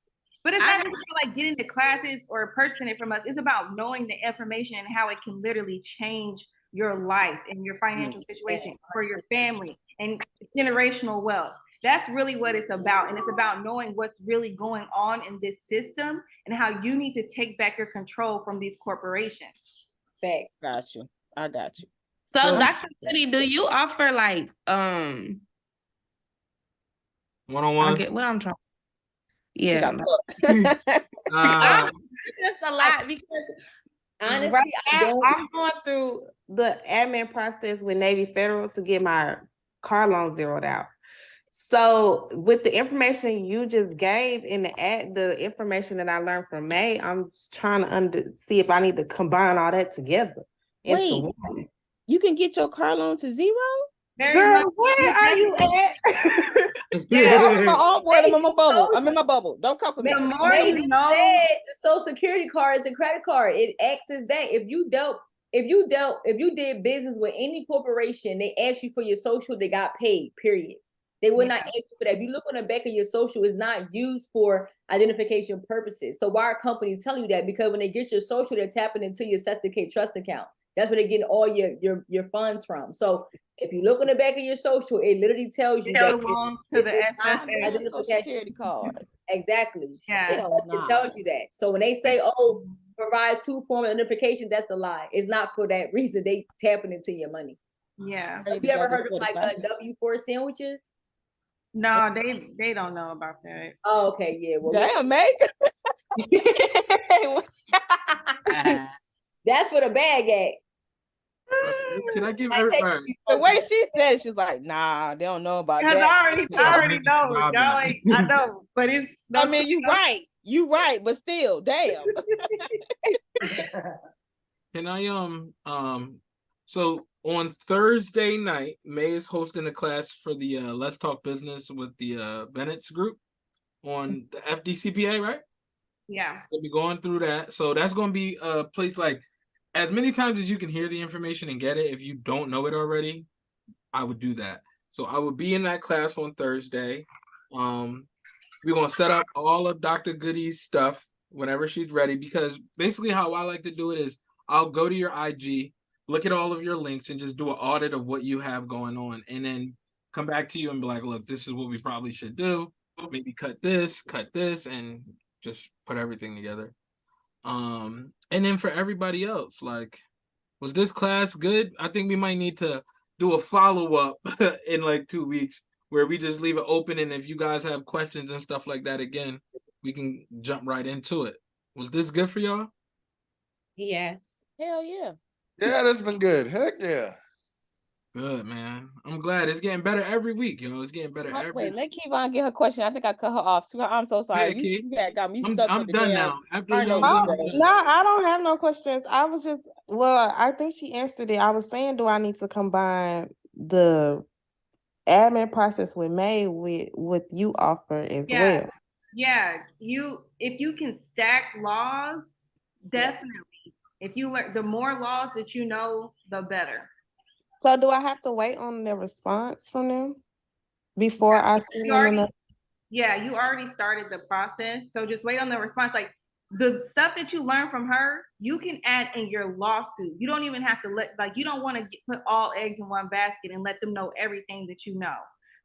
But it's not just like getting the classes or purchasing it from us. It's about knowing the information and how it can literally change your life and your financial situation for your family and generational wealth. That's really what it's about. And it's about knowing what's really going on in this system and how you need to take back your control from these corporations. Thanks. Got you. I got you. So, Dr. Goody, do you offer like one-on-one? I get what I'm trying. Yeah. Just a lot because honestly, I'm going through the admin process with Navy Federal to get my car loan zeroed out. So with the information you just gave in the information that I learned from May, I'm trying to see if I need to combine all that together. Wait, you can get your car loan to zero? Girl, where are you at? I'm in my own world. I'm in my bubble. I'm in my bubble. Don't come for me. The more you know, the social security card is a credit card. It acts as that. If you did business with any corporation, they ask you for your social, they got paid, period. They would not ask you for that. If you look on the back of your social, it's not used for identification purposes. So why are companies telling you that? Because when they get your social, they're tapping into your Sesticate trust account. That's where they're getting all your funds from. So if you look on the back of your social, it literally tells you that belongs to the identification card. Exactly. Yeah. It tells you that. So when they say, "Oh, provide 2-form identification," that's a lie. It's not for that reason. They tapping into your money. Yeah. Have you ever heard of like W4 sandwiches? No, they don't know about that. Oh, okay, yeah. Well, damn, Meg. That's for the bag at. Can I give her the way she said? She was like, "Nah, they don't know about that." I already know. I know, but it's. I mean, you right, but still, damn. Can I so on Thursday night, May is hosting a class for the Let's Talk Business with the Bennett's group on the FDCPA, right? Yeah. We'll be going through that. So that's going to be a place like as many times as you can hear the information and get it. If you don't know it already, I would do that. So I would be in that class on Thursday. We're going to set up all of Dr. Goody's stuff whenever she's ready, because basically how I like to do it is I'll go to your IG, look at all of your links and just do an audit of what you have going on, and then come back to you and be like, look, this is what we probably should do. Maybe cut this, and just put everything together. And then for everybody else, like, was this class good? I think we might need to do a follow-up in like 2 weeks where we just leave it open, and if you guys have questions and stuff like that, again, we can jump right into it. Was this good for y'all? Yes. Hell yeah. Yeah, that's been good. Heck yeah. Good, man. I'm glad it's getting better every week, yo. It's getting better every Wait, let Kevon get her question. I think I cut her off. Sweetheart, I'm so sorry. Yeah, Key. You got me stuck I'm with the done damn now. After Arno y'all Oh, done, Negro. no, I don't have no questions. I was just, well, I think she answered it. I was saying, do I need to combine the admin process with May with what you offer as Yeah. well? Yeah, if you can stack laws, definitely. If you learn, the more laws that you know, the better. So do I have to wait on the response from them before I send You them already, another? yeah, you already started the process. So just wait on the response. Like the stuff that you learn from her, you can add in your lawsuit. You don't even have to you don't want to put all eggs in one basket and let them know everything that you know.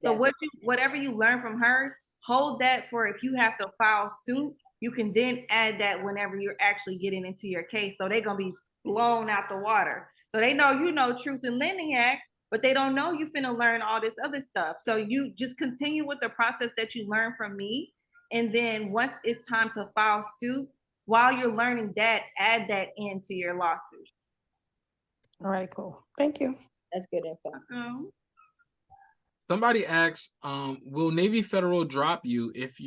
So whatever you learn from her, hold that for if you have to file suit, you can then add that whenever you're actually getting into your case. So they're gonna be blown out the water. So they know you know Truth in Lending Act, but they don't know you finna learn all this other stuff. So you just continue with the process that you learned from me. And then once it's time to file suit, while you're learning that, add that into your lawsuit. All right, cool. Thank you. That's good info. somebody asked, will Navy Federal drop you if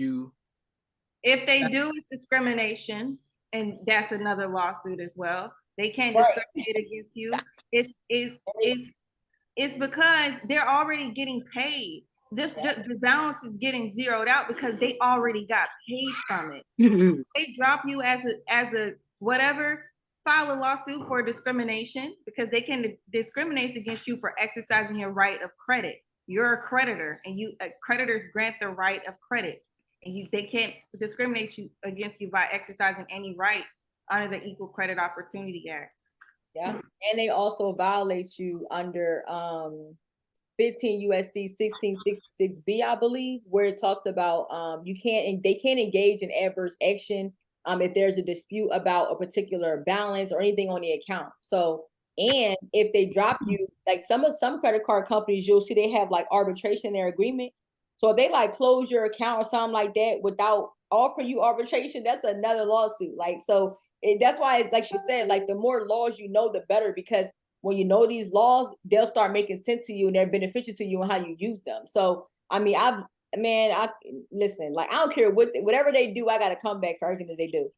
they do, it's discrimination, and that's another lawsuit as well. They can't discriminate against you. It's because they're already getting paid. The balance is getting zeroed out because they already got paid from it. They drop you as a whatever, file a lawsuit for discrimination because they can discriminate against you for exercising your right of credit. You're a creditor, and creditors grant the right of credit, and they can't discriminate against you by exercising any right under the Equal Credit Opportunity Act. Yeah, and they also violate you under 15 USC 1666B, I believe, where it talks about they can't engage in adverse action if there's a dispute about a particular balance or anything on the account. So, and if they drop you, like some credit card companies, you'll see they have like arbitration in their agreement. So if they like close your account or something like that without offering you arbitration, that's another lawsuit. Like, so that's why, like she said, like the more laws you know, the better, because when you know these laws, they'll start making sense to you and they're beneficial to you and how you use them. So, I mean, listen, like, I don't care whatever they do, I got to come back for everything that they do.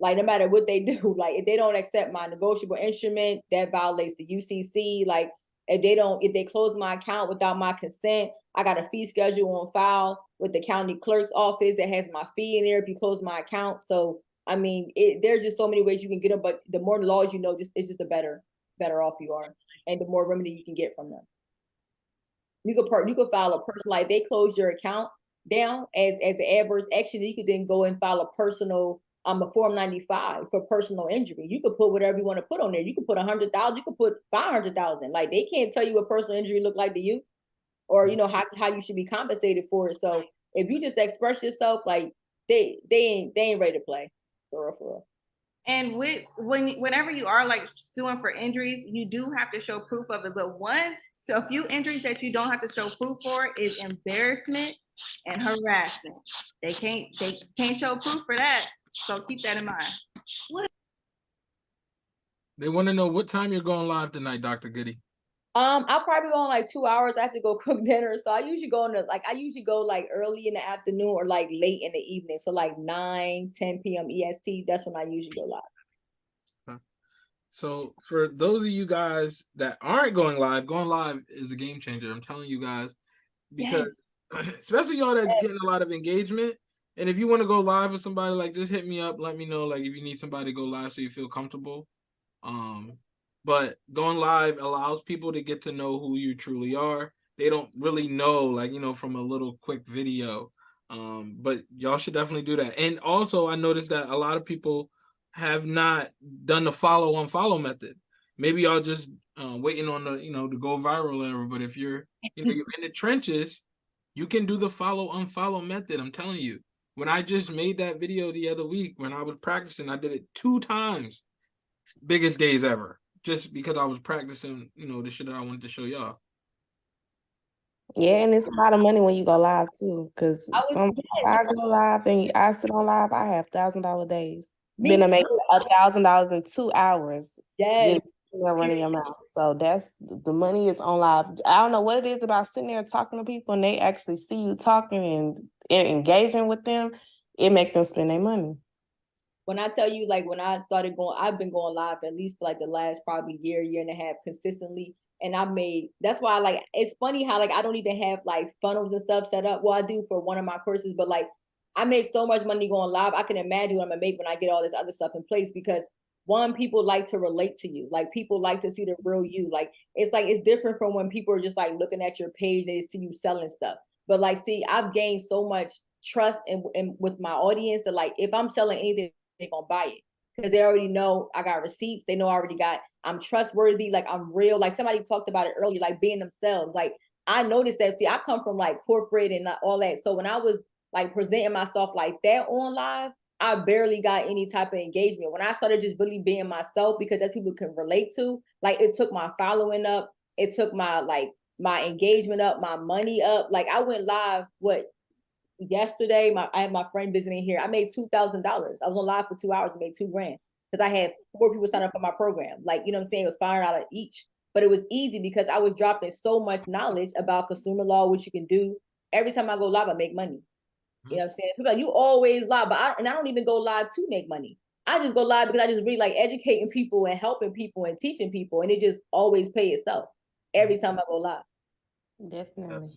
Like, no matter what they do, like, if they don't accept my negotiable instrument, that violates the UCC. Like, if they close my account without my consent, I got a fee schedule on file with the county clerk's office that has my fee in there if you close my account. So, I mean, there's just so many ways you can get them, but the more laws you know, it's just the better off you are, and the more remedy you can get from them. You could file a personal, like they close your account down as an adverse action, you could then go and file a personal a Form 95 for personal injury. You could put whatever you want to put on there. You could put 100,000, you could put 500,000. Like, they can't tell you what personal injury look like to you, or how you should be compensated for it. So if you just express yourself, like they ain't ready to play for real. And whenever you are like suing for injuries, you do have to show proof of it. But a few injuries that you don't have to show proof for is embarrassment and harassment. They can't show proof for that. So keep that in mind. They want to know what time you're going live tonight, Dr. Goody. I'll probably go in like 2 hours. I have to go cook dinner. So I usually go like early in the afternoon or like late in the evening. So like 9, 10 p.m. EST. That's when I usually go live. So for those of you guys that aren't going live is a game changer. I'm telling you guys, because especially y'all that's getting a lot of engagement. And if you want to go live with somebody, like, just hit me up. Let me know, like, if you need somebody to go live so you feel comfortable. But going live allows people to get to know who you truly are. They don't really know, like, from a little quick video. But y'all should definitely do that. And also, I noticed that a lot of people have not done the follow method. Maybe y'all just waiting on the, to go viral era. But if you're, you're in the trenches, you can do the follow method. I'm telling you. When I just made that video the other week, when I was practicing, I did it 2 times. Biggest days ever. Just because I was practicing, the shit that I wanted to show y'all. Yeah, and it's a lot of money when you go live too. Because I go live and I sit on live, I have $1,000 days. Me Then I make too. $1,000 in 2 hours. Yes. Just running your mouth. So that's the money is on live. I don't know what it is about sitting there talking to people and they actually see you talking and engaging with them. It make them spend their money. When I tell you, like when I started going, I've been going live at least for like the last probably year and a half consistently. And I made, that's why like, it's funny how like I don't even have like funnels and stuff set up. Well, I do for one of my courses, but like I make so much money going live. I can imagine what I'm gonna make when I get all this other stuff in place because one, people like to relate to you. Like people like to see the real you. Like it's different from when people are just like looking at your page, they see you selling stuff. But like, see, I've gained so much trust and with my audience that like if I'm selling anything, they're gonna buy it because they already know I got receipts. They know I already got, I'm trustworthy, like I'm real. Like somebody talked about it earlier, like being themselves. Like I noticed that. See, I come from like corporate and all that. So when I was like presenting myself like that on live, I barely got any type of engagement. When I started just really being myself, because that people can relate to, like it took my following up, it took my my engagement up, my money up. Like I went live yesterday. I had my friend visiting here. I made $2,000. I was on live for 2 hours and made $2,000 because I had 4 people sign up for my program. Like, you know what I'm saying? It was $500 each, but it was easy because I was dropping so much knowledge about consumer law, what you can do. Every time I go live, I make money. You know what I'm saying? People are like, you always live, but I don't even go live to make money. I just go live because I just really like educating people and helping people and teaching people, and it just always pay itself every time I go live. Definitely.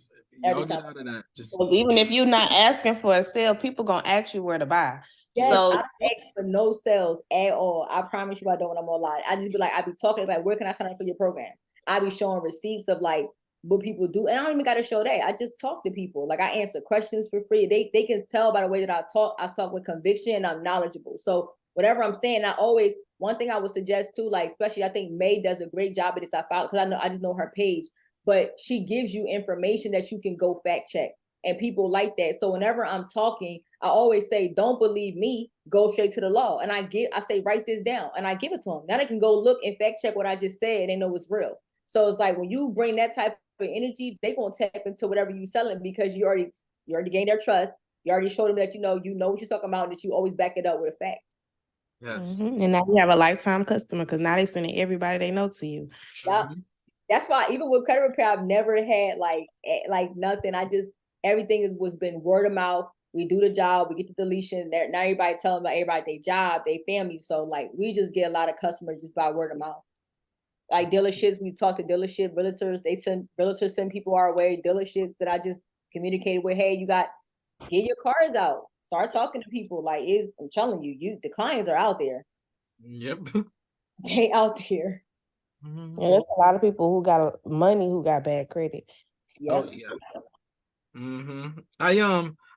Y'all get out of that. Just even if you're not asking for a sale, people gonna ask you where to buy. Yes, So I don't ask for no sales at all. I promise you I don't when I'm online. I just be like, I be talking about where can I sign up for your program? I be showing receipts of like what people do. And I don't even gotta show that. I just talk to people. Like I answer questions for free. They can tell by the way that I talk with conviction and I'm knowledgeable. So whatever I'm saying, one thing I would suggest too, like especially I think May does a great job at this. I follow because I just know her page, but she gives you information that you can go fact check. And people like that. So whenever I'm talking, I always say, don't believe me, go straight to the law. And I say, write this down and I give it to them. Now they can go look and fact check what I just said. They know it's real. So it's like when you bring that type of energy, they gonna tap into whatever you selling because you already gained their trust. You already showed them that you know what you're talking about, and that you always back it up with a fact. yes. And now you have a lifetime customer because now they sending everybody they know to you. Yeah. That's why even with credit repair, I've never had like nothing. Everything was been word of mouth. We do the job, we get the deletion. Now everybody telling about everybody their job, their family. So like we just get a lot of customers just by word of mouth. Like dealerships, we talk to dealership realtors. Realtors send people our way. Dealerships that I just communicated with. Hey, get your cars out. Start talking to people. Like I'm telling you, the clients are out there. Yep. They out there. And there's a lot of people who got money who got bad credit. Oh yeah.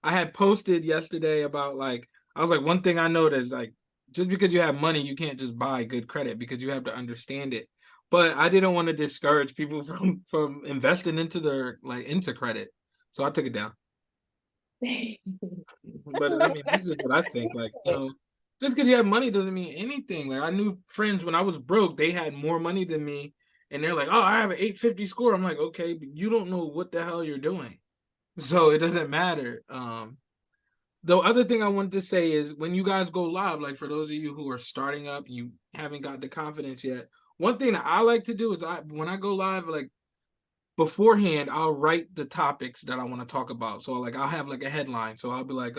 I had posted yesterday about I was like, one thing I noticed, like just because you have money, you can't just buy good credit because you have to understand it. But I didn't want to discourage people from investing into credit. So I took it down. But I mean, that's just what I think. Just because you have money doesn't mean anything. Like I knew friends when I was broke, they had more money than me, and they're like, "Oh, I have an 850 score." I'm like, "Okay, but you don't know what the hell you're doing." So it doesn't matter. The other thing I wanted to say is when you guys go live, like for those of you who are starting up, you haven't got the confidence yet. One thing that I like to do is when I go live, like beforehand, I'll write the topics that I want to talk about. So I'll have like a headline. So I'll be like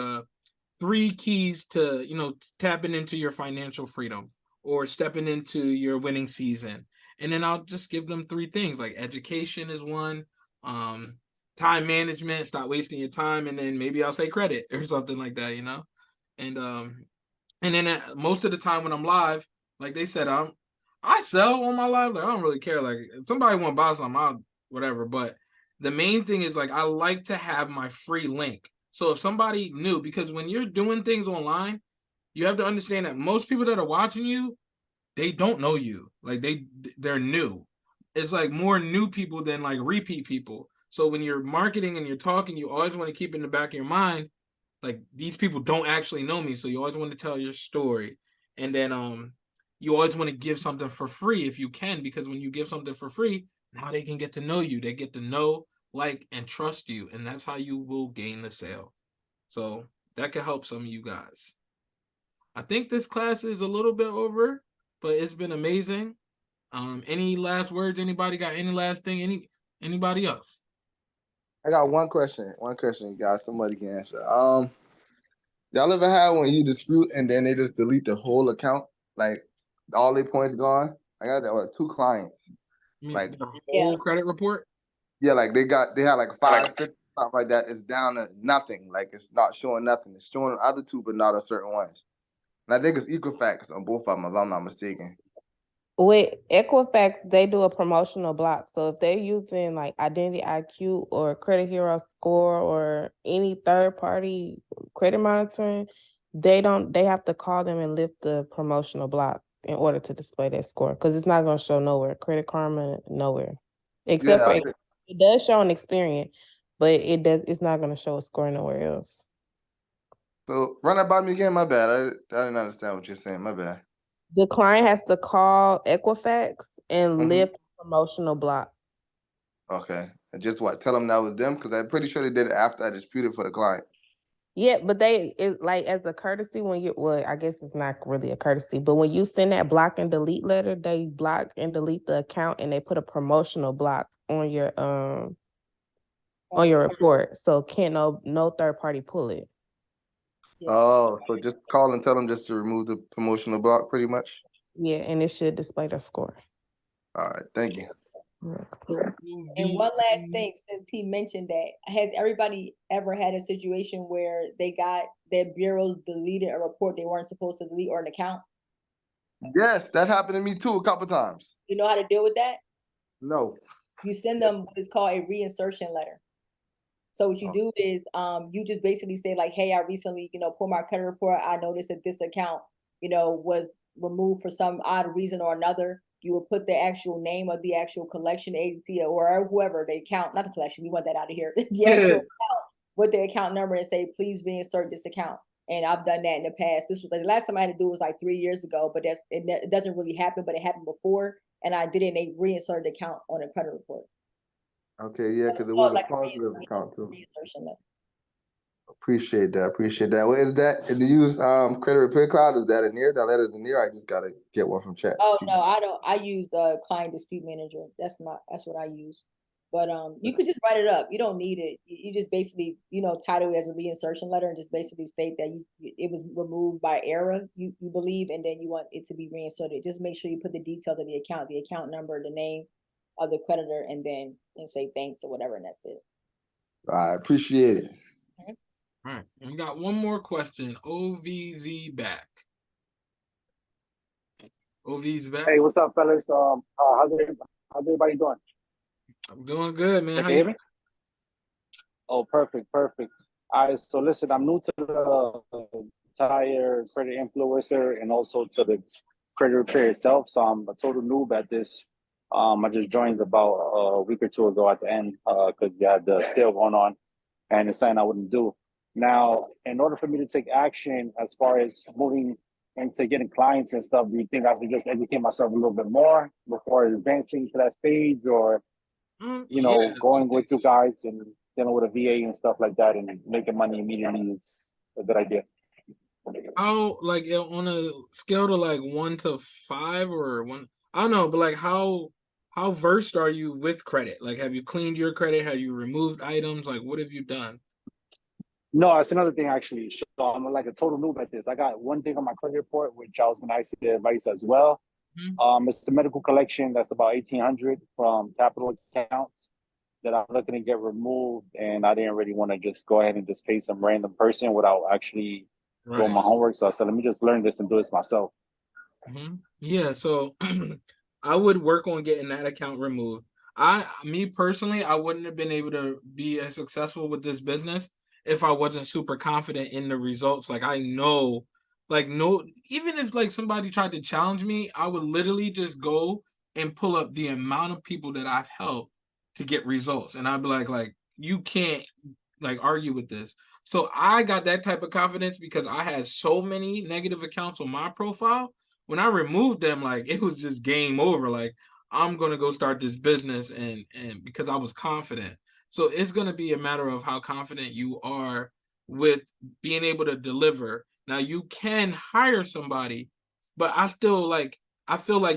3 keys to, tapping into your financial freedom or stepping into your winning season. And then I'll just give them 3 things, like education is one, time management, stop wasting your time, and then maybe I'll say credit or something like that, and then most of the time when I'm live, like they said, I sell on my live. Like I don't really care. Like if somebody want to buy something, I'll whatever. But the main thing is I like to have my free link. So if somebody new, because when you're doing things online, you have to understand that most people that are watching you, they don't know you. Like they're new. It's like more new people than like repeat people. So when you're marketing and you're talking, you always want to keep in the back of your mind, like these people don't actually know me. So you always want to tell your story. And then you always want to give something for free if you can, because when you give something for free, now they can get to know you. They get to know like, and trust you, and that's how you will gain the sale. So that could help some of you guys. I think this class is a little bit over, but it's been amazing. Any last words? Anybody got any last thing? Anybody else? I got one question. One question, guys. Somebody can answer. Y'all ever had when you dispute and then they just delete the whole account, like all their points gone? I got that with 2 clients. Like the whole credit report. Yeah, like they had like 550 something like that. It's down to nothing. Like it's not showing nothing. It's showing the other 2, but not on certain ones. And I think it's Equifax on both of them, if I'm not mistaken. With Equifax, they do a promotional block. So if they're using like Identity IQ or Credit Hero Score or any third party credit monitoring, they have to call them and lift the promotional block in order to display that score, because it's not going to show nowhere. Credit Karma, nowhere. Except for it does show an Experian, but it's not going to show a score nowhere else. So run that by me again. My bad. I didn't understand what you're saying. My bad. The client has to call Equifax and lift the promotional block. Okay. And just what? Tell them that was them? Because I'm pretty sure they did it after I disputed for the client. Yeah, but it's like as a courtesy I guess it's not really a courtesy, but when you send that block and delete letter, they block and delete the account and they put a promotional block on your report. So can't no third party pull it. Oh, so just call and tell them just to remove the promotional block pretty much? Yeah, and it should display the score. All right, thank you. And one last thing, since he mentioned that, has everybody ever had a situation where they got their bureaus deleted a report they weren't supposed to delete or an account? Yes, that happened to me too a couple times. You know how to deal with that? No. You send them what is called a reinsertion letter. So what you do is you just basically say like, hey, I recently, pulled my credit report. I noticed that this account, was removed for some odd reason or another. You will put the actual name of the actual collection agency or whoever the account, not the collection, we want that out of here. The actual account with the account number and say, please reinsert this account. And I've done that in the past. This was the last time I had to do was like 3 years ago, but it doesn't really happen, but it happened before. And I did it and they reinserted the account on a credit report. Okay, yeah, because it was a positive account too. Appreciate that. What is that? Do you use Credit Repair Cloud? Is that in there? That letter's in there? I just gotta get one from chat. Oh no, I don't. I use the client dispute manager. That's what I use. But you could just write it up. You don't need it. You just basically, title it as a reinsertion letter and just basically state that it was removed by error, you believe, and then you want it to be reinserted. Just make sure you put the details of the account number, the name of the creditor, and say thanks or whatever, and that's it. I appreciate it. All right, and we got one more question. OVZ back. OV's back. Hey, what's up, fellas? How's everybody doing? I'm doing good, man. Can you hear me? Oh, perfect. All right, so listen, I'm new to the entire credit influencer and also to the credit repair itself, so I'm a total noob at this. I just joined about a week or 2 ago at the end because you had the sale going on, and it's something I wouldn't do. Now, in order for me to take action as far as moving into getting clients and stuff, do you think I should just educate myself a little bit more before advancing to that stage, or going with you guys and dealing with a VA and stuff like that and making money immediately is a good idea? How, like, on a scale to like 1 to 5 or 1, I don't know, but like how versed are you with credit? Like, have you cleaned your credit? Have you removed items? Like, what have you done? No, that's another thing actually. So I'm like a total noob at this. I got one thing on my credit report, which I was going to ask you the advice as well. It's the medical collection that's about $1,800 from capital accounts that I'm looking to get removed, and I didn't really want to just go ahead and just pay some random person without actually doing my homework. So I said, let me just learn this and do this myself. Yeah, so I would work on getting that account removed. Me personally, I wouldn't have been able to be as successful with this business if I wasn't super confident in the results. Like, I know, like, no, even if like somebody tried to challenge me, I would literally just go and pull up the amount of people that I've helped to get results, and I'd be like you can't like argue with this. So I got that type of confidence because I had so many negative accounts on my profile. When I removed them, like, it was just game over. Like, I'm gonna go start this business, and because I was confident. So it's going to be a matter of how confident you are with being able to deliver. Now you can hire somebody, but I feel like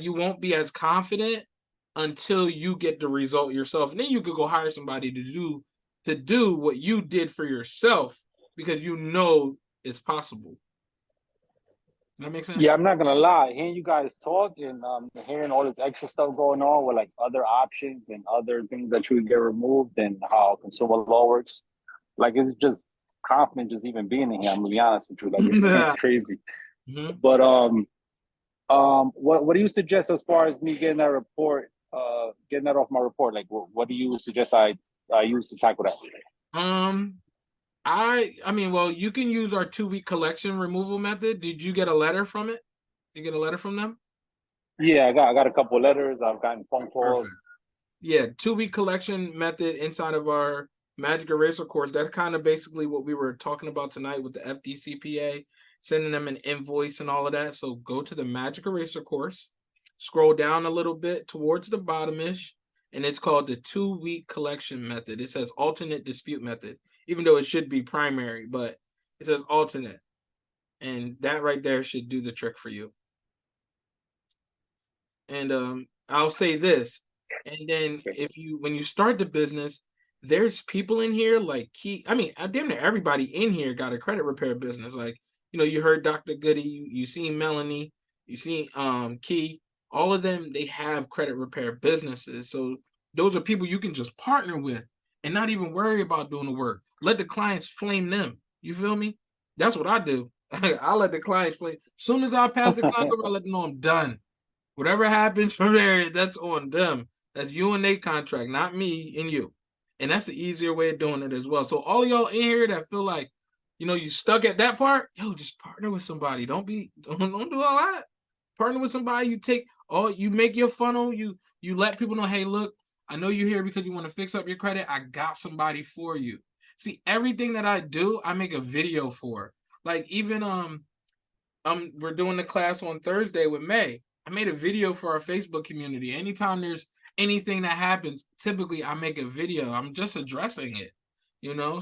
you won't be as confident until you get the result yourself. And then you could go hire somebody to do what you did for yourself because you know it's possible. Does that make sense? Yeah, I'm not gonna lie. Hearing you guys talk and hearing all this extra stuff going on with like other options and other things that you can get removed and how consumer law works, like it's just confident just even being in here. I'm gonna be honest with you, like it's crazy. Mm-hmm. But what do you suggest as far as me getting that report, getting that off my report? Like, what do you suggest I use to tackle that? I mean, well, you can use our 2-week collection removal method. Did you get a letter from it? Did you get a letter from them? Yeah, I got a couple of letters. I've gotten phone calls. Perfect. Yeah, 2-week collection method inside of our Magic Eraser course. That's kind of basically what we were talking about tonight with the FDCPA, sending them an invoice and all of that. So go to the Magic Eraser course, scroll down a little bit towards the bottom-ish, and it's called the 2-week collection method. It says alternate dispute method, even though it should be primary, but it says alternate. And that right there should do the trick for you. And I'll say this, and then when you start the business, there's people in here like damn near everybody in here got a credit repair business. Like, you heard Dr. Goody, you seen Melanie, you seen Key, all of them, they have credit repair businesses. So those are people you can just partner with and not even worry about doing the work. Let the clients flame them. You feel me? That's what I do. I let the clients flame. As soon as I pass the client over, I let them know I'm done. Whatever happens from there, that's on them. That's you and their contract, not me and you. And that's the easier way of doing it as well. So all y'all in here that feel like, you stuck at that part, just partner with somebody. Don't do all that. Partner with somebody. You make your funnel. You let people know, hey, look, I know you're here because you want to fix up your credit. I got somebody for you. See, everything that I do, I make a video for. Like even we're doing the class on Thursday with May. I made a video for our Facebook community. Anytime there's anything that happens, typically I make a video. I'm just addressing it,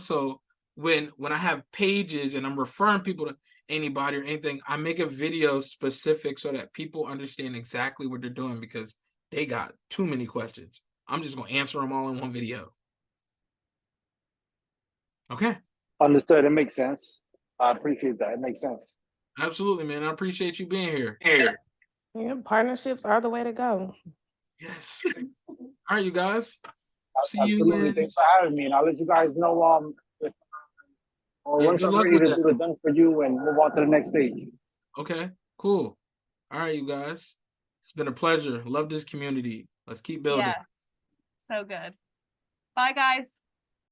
So when I have pages and I'm referring people to anybody or anything, I make a video specific so that people understand exactly what they're doing because they got too many questions. I'm just gonna answer them all in one video. Okay. Understood. It makes sense. I appreciate that. It makes sense. Absolutely, man. I appreciate you being here. Yeah, partnerships are the way to go. Yes. All right, you guys. See Absolutely. you. Thanks for having me, and I'll let you guys know if once I'm ready to do it done for you and move on to the next stage. Okay, cool. All right, you guys. It's been a pleasure. Love this community. Let's keep building. Yeah. So good. Bye, guys.